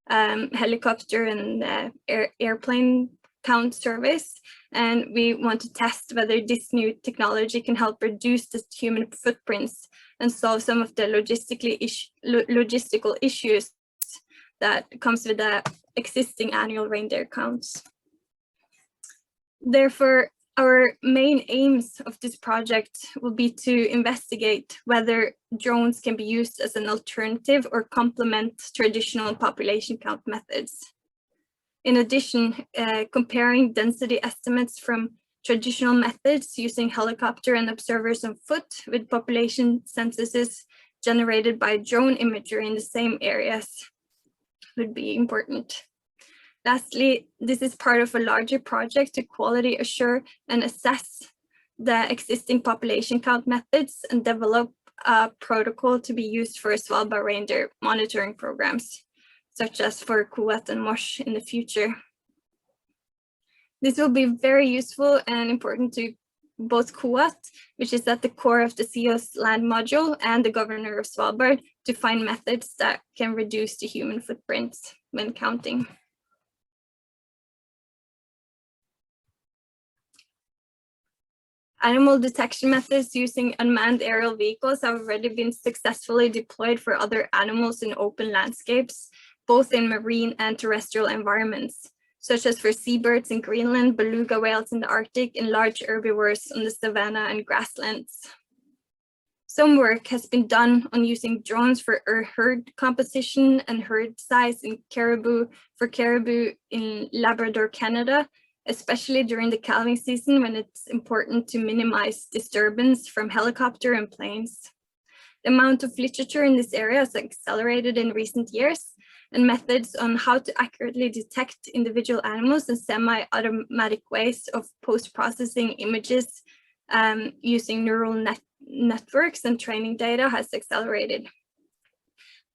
helicopter and airplane count surveys. And we want to test whether this new technology can help reduce the human footprints and solve some of the logistical issues that comes with the existing annual reindeer counts. Therefore, our main aims of this project will be to investigate whether drones can be used as an alternative or complement traditional population count methods. In addition, comparing density estimates from traditional methods using helicopter and observers on foot with population censuses generated by drone imagery in the same areas would be important. Lastly, this is part of a larger project to quality assure and assess the existing population count methods and develop a protocol to be used for Svalbard reindeer monitoring programs, such as for KoHoDEM and NORCE in the future. This will be very useful and important to both KoHoDEM, which is at the core of the SIOS land module, and the governor of Svalbard to find methods that can reduce the human footprints when counting. Animal detection methods using unmanned aerial vehicles have already been successfully deployed for other animals in open landscapes, both in marine and terrestrial environments, such as for seabirds in Greenland, beluga whales in the Arctic, and large herbivores on the savanna and grasslands. Some work has been done on using drones for herd composition and herd size in caribou in Labrador, Canada, especially during the calving season when it's important to minimize disturbance from helicopter and planes. The amount of literature in this area has accelerated in recent years, and methods on how to accurately detect individual animals in semi-automatic ways of post-processing images using neural networks and training data has accelerated.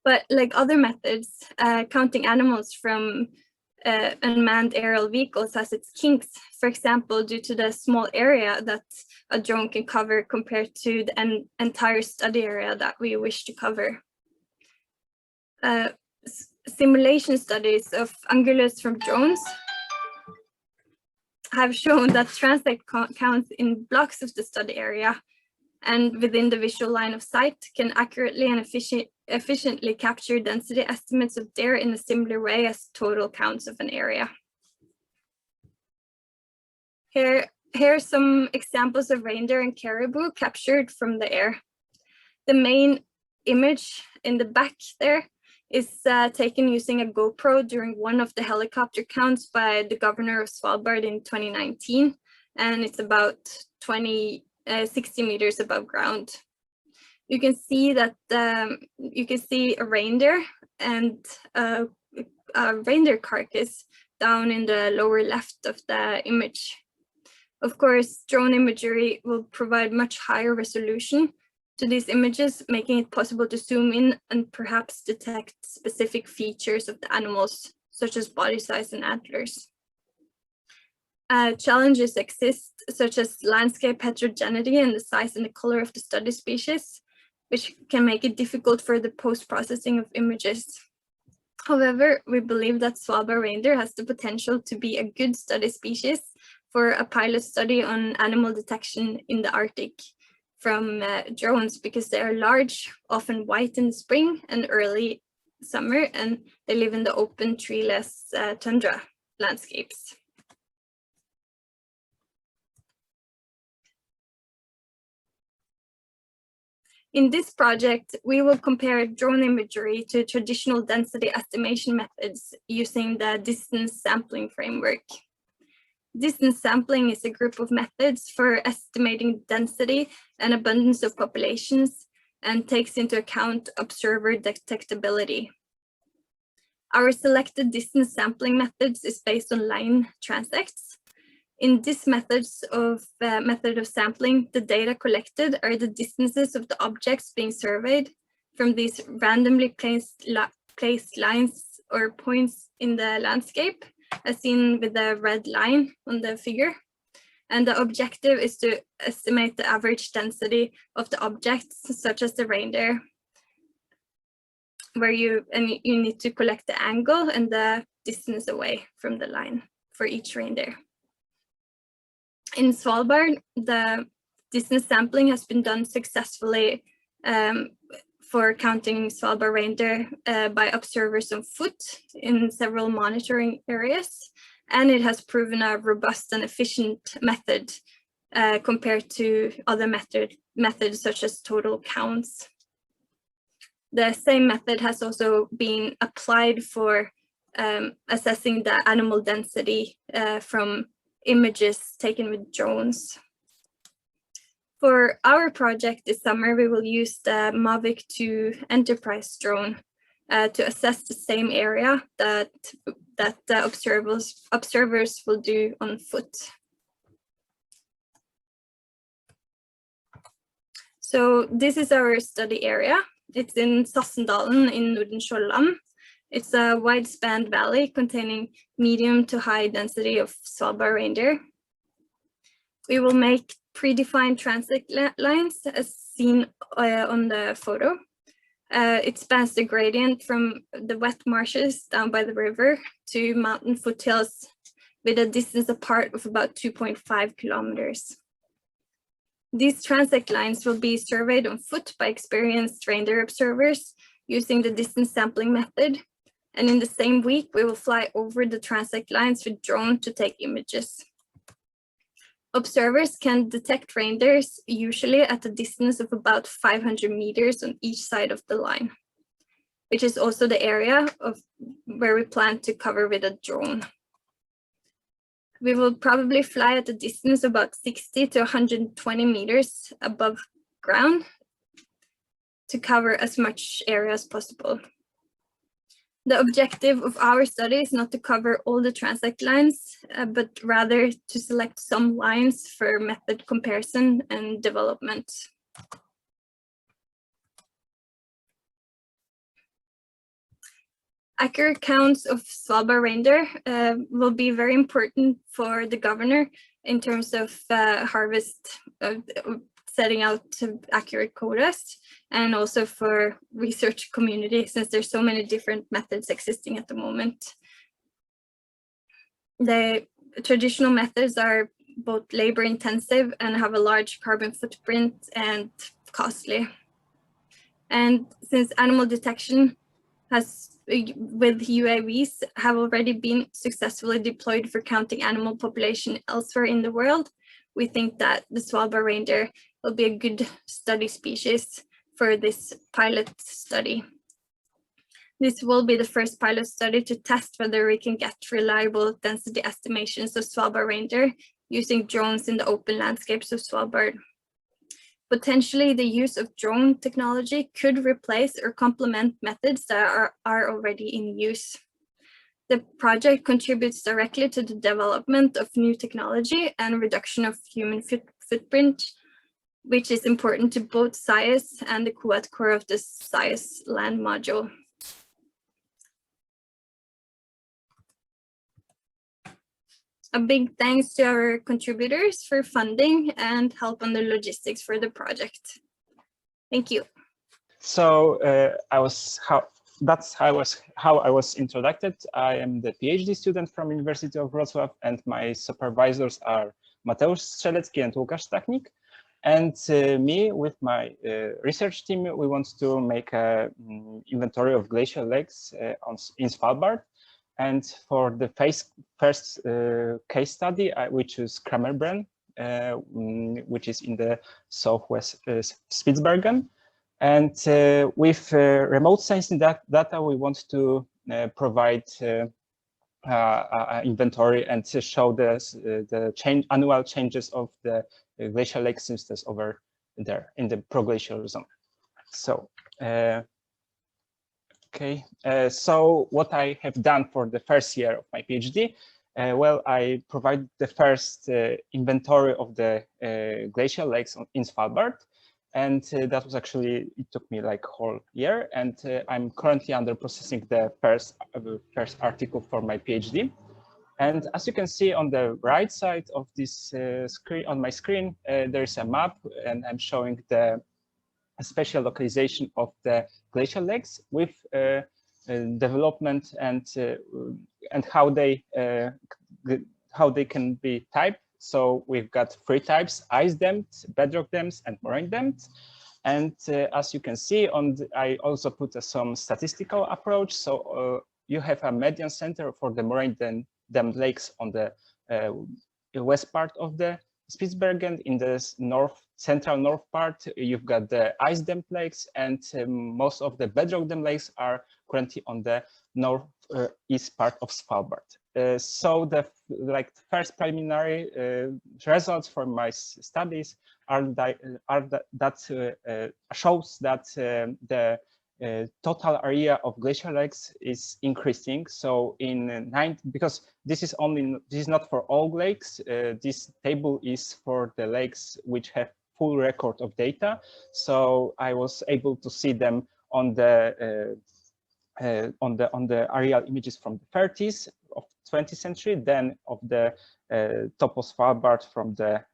But like other methods, counting animals from unmanned aerial vehicles has its kinks, for example, due to the small area that a drone can cover compared to the entire study area that we wish to cover. Simulation studies of ungulates from drones have shown that transect counts in blocks of the study area and within the visual line of sight can accurately and efficiently capture density estimates of deer in a similar way as total counts of an area. Here are some examples of reindeer and caribou captured from the air. The main image in the back there is taken using a GoPro during one of the helicopter counts by the governor of Svalbard in 2019, and it's about 60 meters above ground. You can see that you can see a reindeer and a reindeer carcass down in the lower left of the image. Of course, drone imagery will provide much higher resolution to these images, making it possible to zoom in and perhaps detect specific features of the animals, such as body size and antlers. Challenges exist, such as landscape heterogeneity and the size and the color of the study species, which can make it difficult for the post-processing of images. However, we believe that Svalbard reindeer has the potential to be a good study species for a pilot study on animal detection in the Arctic from drones, because they are large, often white in the spring and early summer, and they live in the open treeless tundra landscapes. In this project, we will compare drone imagery to traditional density estimation methods using the distance sampling framework. Distance sampling is a group of methods for estimating density and abundance of populations and takes into account observer detectability. Our selected distance sampling methods is based on line transects. In this method of sampling, the data collected are the distances of the objects being surveyed from these randomly placed lines or points in the landscape, as seen with the red line on the figure. And the objective is to estimate the average density of the objects, such as the reindeer, where you need to collect the angle and the distance away from the line for each reindeer. In Svalbard, the distance sampling has been done successfully for counting Svalbard reindeer by observers on foot in several monitoring areas, and it has proven a robust and efficient method compared to other methods such as total counts. The same method has also been applied for assessing the animal density from images taken with drones. For our project this summer, we will use the Mavic 2 Enterprise drone to assess the same area that the observers will do on foot. So this is our study area. It's in Sassendalen in Nordensjøland. It's a wide-spanned valley containing medium to high density of Svalbard reindeer. We will make predefined transit lines as seen on the photo. It spans the gradient from the wet marshes down by the river to mountain foothills with a distance apart of about 2.5 kilometers. These transect lines will be surveyed on foot by experienced reindeer observers using the distance sampling method. And in the same week, we will fly over the transect lines with drone to take images. Observers can detect reindeers usually at a distance of about 500 meters on each side of the line, which is also the area where we plan to cover with a drone. We will probably fly at a distance of about 60 to 120 meters above ground to cover as much area as possible. The objective of our study is not to cover all the transect lines, but rather to select some lines for method comparison and development. Accurate counts of Svalbard reindeer will be very important for the governor in terms of harvest, setting out accurate quotas, and also for research community, since there's so many different methods existing at the moment. The traditional methods are both labor intensive and have a large carbon footprint and costly. And since animal detection with UAVs have already been successfully deployed for counting animal population elsewhere in the world, we think that the Svalbard reindeer will be a good study species for this pilot study. This will be the first pilot study to test whether we can get reliable density estimations of Svalbard reindeer using drones in the open landscapes of Svalbard. Potentially, the use of drone technology could replace or complement methods that are already in use. The project contributes directly to the development of new technology and reduction of human footprint which is important to both SIOS and the QAT core of the SIOS land module. A big thanks to our contributors for funding and help on the logistics for the project. Thank you. So that's how I was introduced. I am the PhD student from University of Wrocław, and my supervisors are Mateusz Strzelecki and Łukasz Stachnik. And me, with my research team, we want to make an inventory of glacial lakes in Svalbard. And for the first case study, we choose Kramerbren, which is in the southwest Spitsbergen. And with remote sensing data, we want to provide inventory and to show the annual changes of the glacial lake systems over there in the proglacial zone. So, okay, so what I have done for the first year of my PhD, well, I provide the first inventory of the glacial lakes in Svalbard. And that was actually, it took me like a whole year. And I'm currently under processing the first article for my PhD. And as you can see on the right side of this screen, on my screen, there's a map, and I'm showing the spatial localization of the glacial lakes with development and how they can be typed. So we've got 3 types: ice dams, bedrock dams, and moraine dams. And as you can see, I also put some statistical approach. So you have a median center for the moraine dam lakes on the west part of the Spitsbergen. In the central north part, you've got the ice dam lakes, and most of the bedrock dam lakes are currently on the northeast part of Svalbard. So the first preliminary results from my studies shows that the total area of glacial lakes is increasing. So because this is not for all lakes. This table is for the lakes which have full record of data. So I was able to see them on the aerial images from the 30s of 20th century, then of the top of Svalbard from the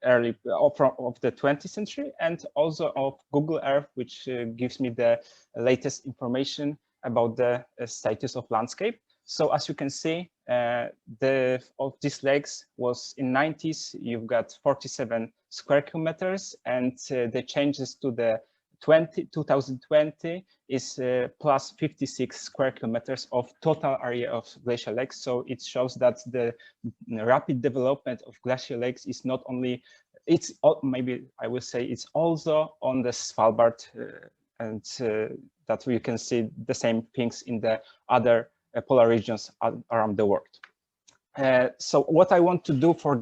of the 20th century, and also of Google Earth, which gives me the latest information about the status of landscape. So as you can see, of these lakes was in 90s, you've got 47 square kilometers, and the changes to the 2020 is plus 56 square kilometers of total area of glacial lakes. So it shows that the rapid development of glacial lakes is not only, maybe I will say it's also on the Svalbard, and that we can see the same things in the other polar regions around the world. So what I want to do for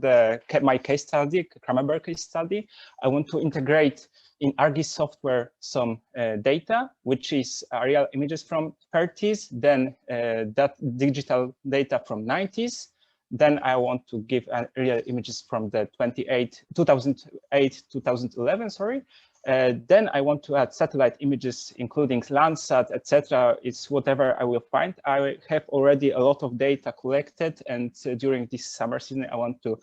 my case study, Kramerbren case study, I want to integrate in ArcGIS software some data, which is aerial images from 30s, then that digital data from 90s. Then I want to give aerial images from the 2008-2011, sorry. Then I want to add satellite images, including Landsat, etc. It's whatever I will find. I have already a lot of data collected, and during this summer season, I want to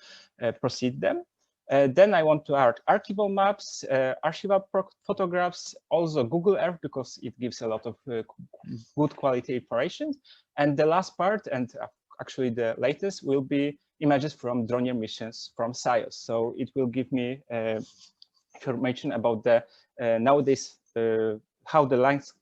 proceed them. Then I want to add archival maps, archival photographs, also Google Earth, because it gives a lot of good quality information. And the last part, and actually the latest, will be images from drone missions from SIOS. So it will give me information about the nowadays how the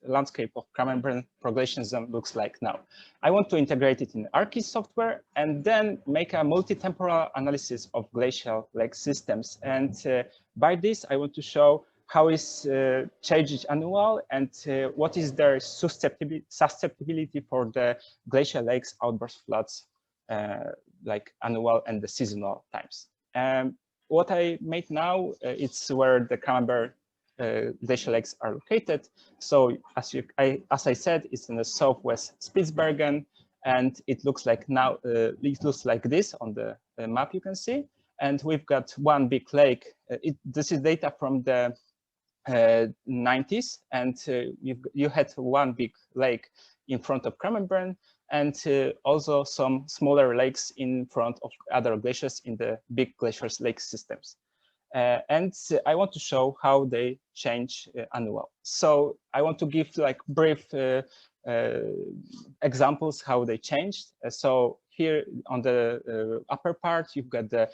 landscape of Kramerbren proglacial zone looks like now. I want to integrate it in ArcGIS software and then make a multi-temporal analysis of glacial lake systems. And by this, I want to show how is change annual and what is their susceptibility for the glacial lakes outburst floods, like annual and the seasonal times. What I made now, it's where the Kramerbren glacial lakes are located. So as I said, it's in the southwest Spitsbergen, and it looks like now it looks like this on the map you can see. and we've got one big lake. This is data from the 90s, and you had one big lake in front of Kramenbrunn, and also some smaller lakes in front of other glaciers in the big glaciers lake systems. And I want to show how they change annually. So I want to give like brief examples how they changed. So here on the upper part, you've got the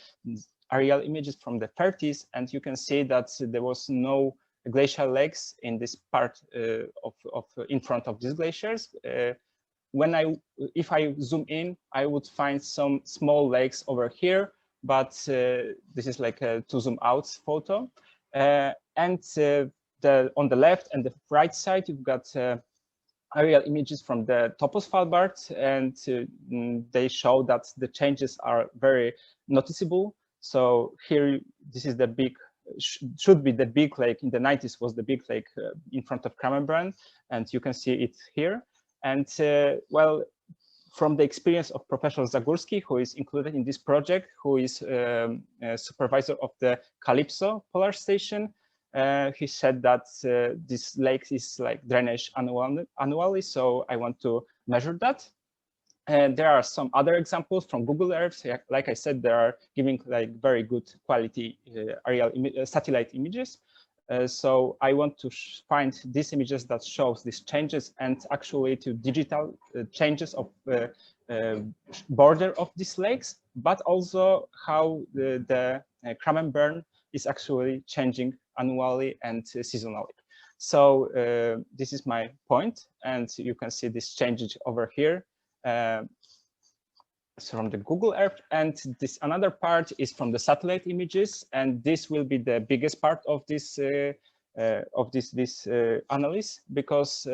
aerial images from the 30s, and you can see that there was no glacial lakes in this part in front of these glaciers. If I zoom in, I would find some small lakes over here, but this is like a to zoom out photo. And on the left and the right side, you've got aerial images from the top of Svalbard, and they show that the changes are very noticeable. So here, this is the big, should be the big lake. In the 90s was the big lake in front of Kramenbrunn, and you can see it here. And well, from the experience of Professor Zagórski, who is included in this project, who is a supervisor of the Calypso Polar Station, he said that this lake is like drainage annually, so I want to measure that. And there are some other examples from Google Earth. Like I said, they are giving like very good quality aerial satellite images. So I want to find these images that shows these changes, and actually to digital changes of border of these lakes, but also how the Kramenbrunn is actually changing annually and seasonally. So this is my point, and you can see this changes over here. So from the Google Earth, and this another part is from the satellite images, and this will be the biggest part of this analysis, because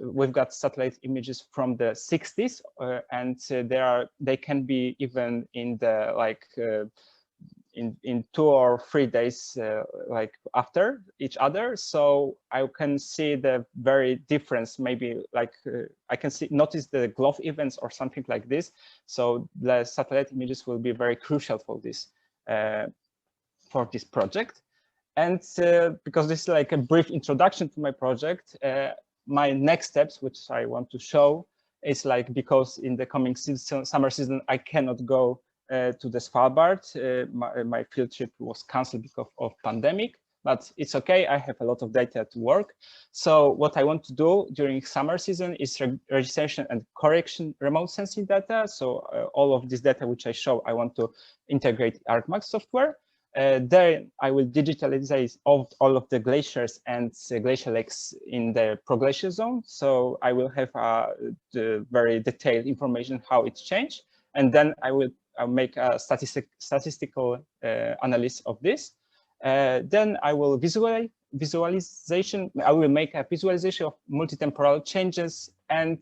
we've got satellite images from the 60s, and they can be even in the like in 2 or 3 days like after each other. So I can see the very difference, maybe like I can notice the glove events or something like this. So the satellite images will be very crucial for this project. And because this is like a brief introduction to my project, my next steps, which I want to show, is like, because in the coming summer season I cannot go to the Svalbard. My field trip was cancelled because of pandemic, but it's okay. I have a lot of data to work. So what I want to do during summer season is registration and correction remote sensing data. So all of this data which I show, I want to integrate ArcMax software. Then I will digitalize all of the glaciers and glacial lakes in the proglacial zone. So I will have the very detailed information how it's changed, and then I'll make a statistical analysis of this. Then I will visualization. I will make a visualization of multi-temporal changes, and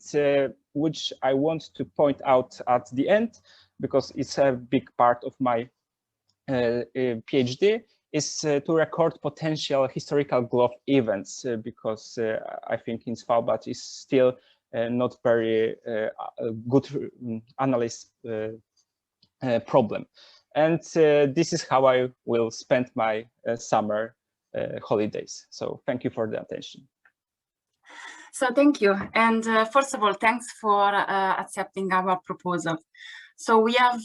which I want to point out at the end, because it's a big part of my PhD, is to record potential historical glove events, because I think in Svalbard is still not very good analysis problem. And this is how I will spend my summer holidays. So thank you for the attention. So thank you. And first of all, thanks for accepting our proposal. So we have,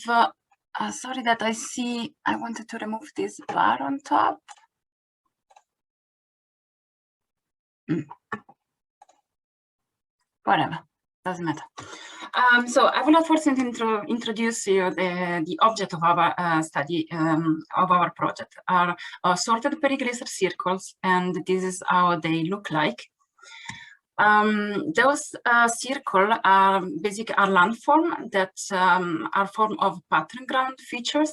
sorry that I see, I wanted to remove this bar on top. Whatever, doesn't matter. So I will first introduce you the object of our study, of our project, are sorted periglacial circles, and this is how they look like. Those circles are basically landform that are form of pattern ground features.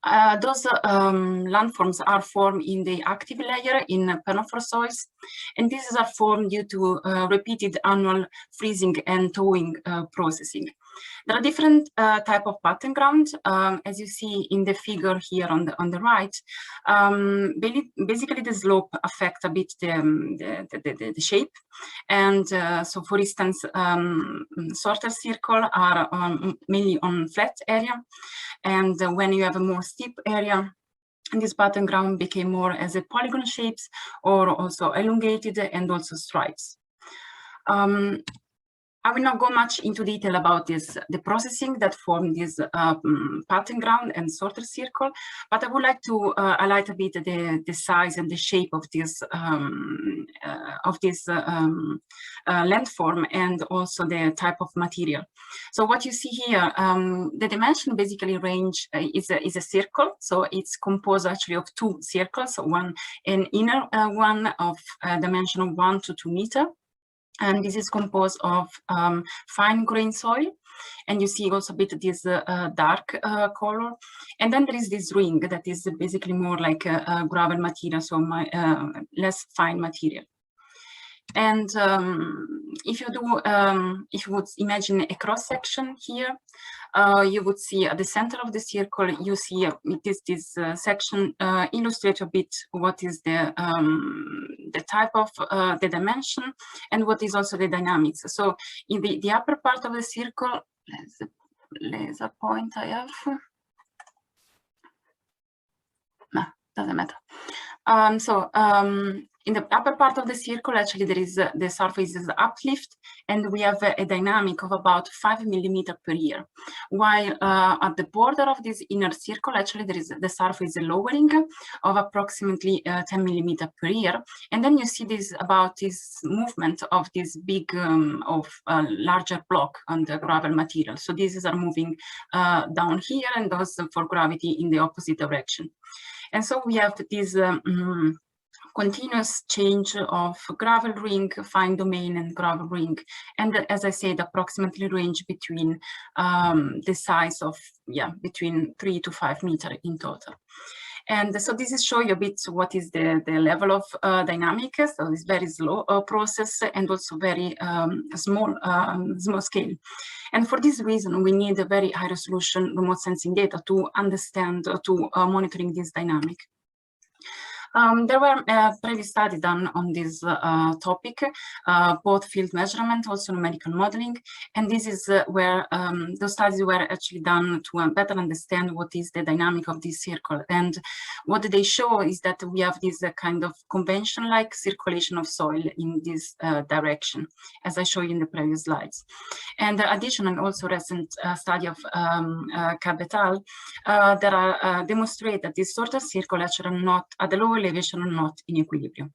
Those landforms are formed in the active layer in permafrost soils, And these are formed due to repeated annual freezing and thawing processing. There are different type of pattern ground, as you see in the figure here on the right. Basically, the slope affects a bit the shape, and so, for instance, sorter circle are mainly on flat area, and when you have a more steep area, this pattern ground became more as a polygon shapes or also elongated and also stripes. I will not go much into detail about this, the processing that form this pattern ground and sorter circle, but I would like to highlight a bit the size and the shape of this landform and also the type of material. So what you see here, the dimension basically range is a circle, so it's composed actually of two circles, one an inner one of dimension of 1 to 2 meters. And this is composed of fine grain soil, and you see also a bit of this dark color. And then there is this ring that is basically more like a gravel material, so less fine material. And if you would imagine a cross section here, you would see at the center of the circle, you see this section illustrates a bit what is the type of the dimension and what is also the dynamics. So in the upper part of the circle, there's a point I have. No, doesn't matter. In the upper part of the circle, actually, there is the surface is uplift, and we have a dynamic of about 5 millimeters per year. While at the border of this inner circle, actually, there is the surface lowering of approximately 10 millimeters per year. And then you see this about this movement of this big larger block on the gravel material. So these are moving down here, and those for gravity in the opposite direction. And so we have this continuous change of gravel ring, fine domain, and gravel ring. And as I said, approximately range between the size of, between 3 to 5 meters in total. And so this is showing a bit what is the level of dynamic. So it's very slow process and also very small scale. And for this reason, we need a very high resolution remote sensing data to understand, to monitoring this dynamic. There were previous studies done on this topic, both field measurement, also numerical modeling, and this is where those studies were actually done to better understand what is the dynamic of this circle. And what they show is that we have this kind of convention-like circulation of soil in this direction, as I showed you in the previous slides. And additional also recent study of Cab et al. That are demonstrate that this sort of circle actually are not at the lower elevation are not in equilibrium.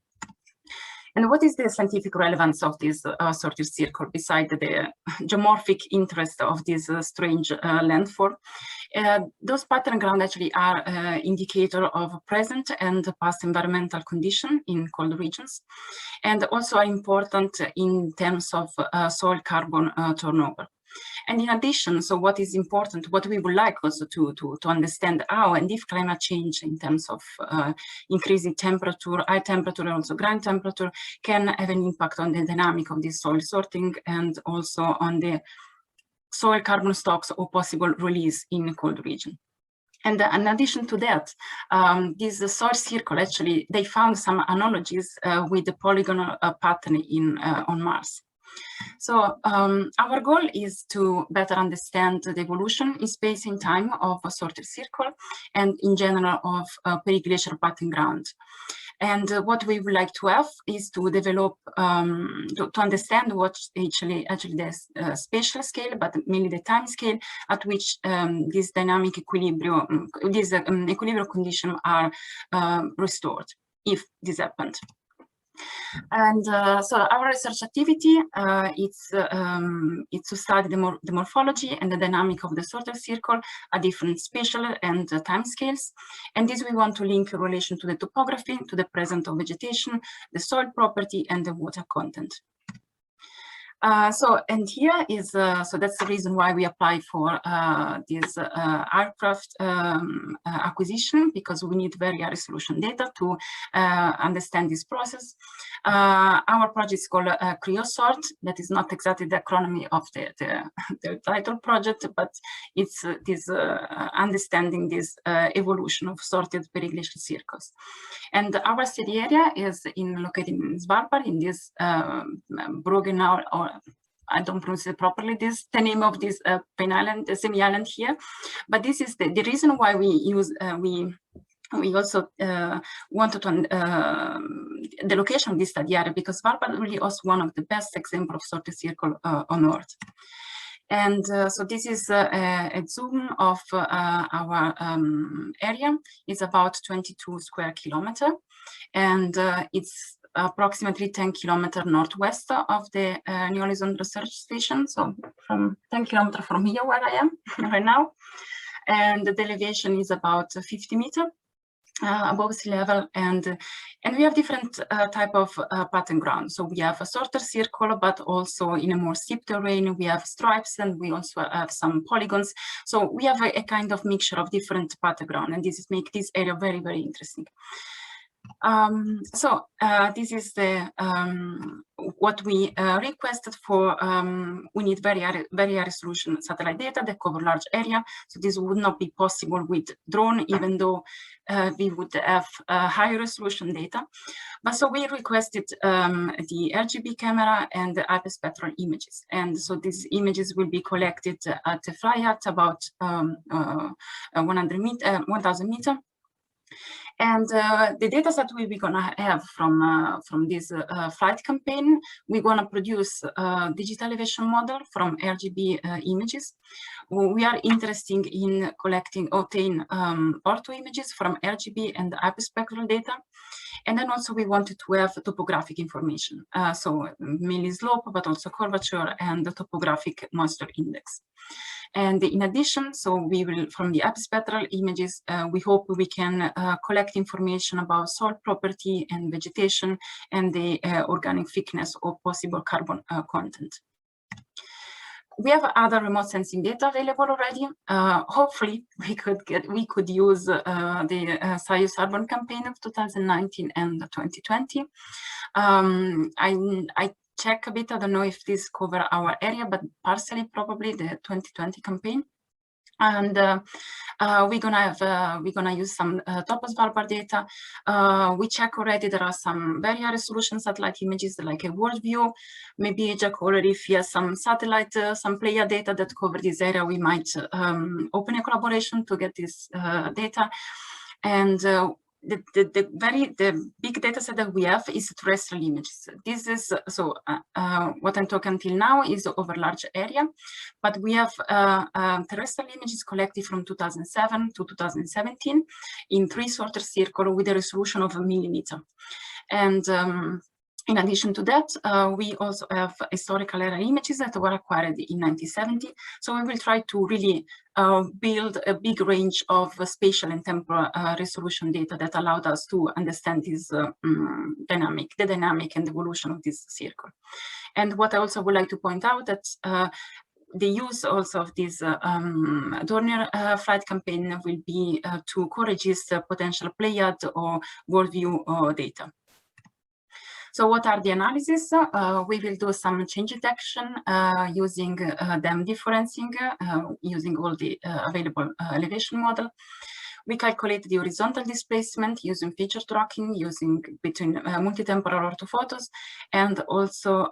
And what is the scientific relevance of this sort of circle beside the geomorphic interest of this strange landform? Those pattern ground actually are indicator of present and past environmental condition in cold regions, and also are important in terms of soil carbon turnover. And in addition, so what is important, what we would like also to understand how and if climate change in terms of increasing temperature, high temperature, and also ground temperature can have an impact on the dynamic of this soil sorting and also on the soil carbon stocks or possible release in a cold region. And in addition to that, this soil circle actually, they found some analogies with the polygonal pattern on Mars. So our goal is to better understand the evolution in space and time of a sorted circle and in general of periglacial pattern ground. And what we would like to have is to develop, to understand what actually the spatial scale, but mainly the time scale at which this dynamic equilibrium, these equilibrium conditions are restored, if this happened. And so our research activity it's to study the morphology and the dynamic of the sorted circle at different spatial and time scales. And this we want to link in relation to the topography, to the presence of vegetation, the soil property, and the water content. And here is, so that's the reason why we apply for this aircraft acquisition, because we need very high resolution data to understand this process. Our project is called Cryo-Sort. That is not exactly the acronym of the title project, but it's this understanding this evolution of sorted periglacial circles. And our study area is located in Svalbard, in this Brogenau, or I don't pronounce it properly, this the name of this island, semi-island here. But this is the reason why we use we also wanted to the location of this study area, because Svalbard really was one of the best examples of sorted circle on Earth. And so this is a zoom of our area. It's about 22 square kilometers, and it's approximately 10 kilometers northwest of the New Horizon Research Station. So from 10 kilometers from here where I am right now. And the elevation is about 50 meters above sea level, and we have different type of pattern ground. So we have a sorted circle, but also in a more steep terrain we have stripes, and we also have some polygons. So we have a kind of mixture of different pattern ground, and this make this area very, very interesting. This is the what we requested for. We need very high resolution satellite data that cover large area. So this would not be possible with drone, even though we would have higher resolution data. But so we requested the RGB camera and the hyperspectral images. And so these images will be collected at a fly at about 1,000 meters. And the data set we're gonna have from this flight campaign, we're gonna produce a digital elevation model from RGB images. We are interested in obtain ortho images from RGB and hyperspectral data. And then also we wanted to have topographic information. So mainly slope, but also curvature and the topographic moisture index. And in addition, so we will, from the hyperspectral images, we hope we can collect information about soil property and vegetation and the organic thickness or possible carbon content. We have other remote sensing data available already. Hopefully, we could use the SIOS Urban campaign of 2019 and 2020. I check a bit. I don't know if this cover our area, but partially probably the 2020 campaign. And we're gonna use some Topos Svalbard data. We check already there are some very high resolution satellite images like a world view. Maybe Jack already, if he has some satellite, some player data that cover this area, we might open a collaboration to get this data. And the big data set that we have is terrestrial images. This is so what I'm talking until now is over large area, but we have terrestrial images collected from 2007 to 2017 in 3 sorted circles with a resolution of 1 millimeter. And in addition to that, we also have historical era images that were acquired in 1970. So we will try to really build a big range of spatial and temporal resolution data that allowed us to understand this the dynamic and evolution of this circle. And what I also would like to point out that the use also of this Dornier flight campaign will be to co-register potential Pleiad or worldview data. So what are the analysis? We will do some change detection using them differencing, using all the available elevation model. We calculate the horizontal displacement using feature tracking, using between multi-temporal orthophotos, and also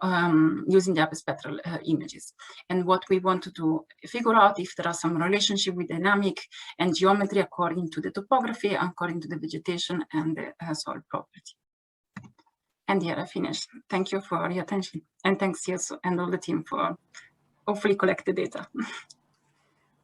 using the hyperspectral images. And what we want to do, figure out if there are some relationship with dynamic and geometry according to the topography, according to the vegetation and the soil property. And here I finished. Thank you for your attention. And thanks, SIOS and all the team for hopefully collect the data.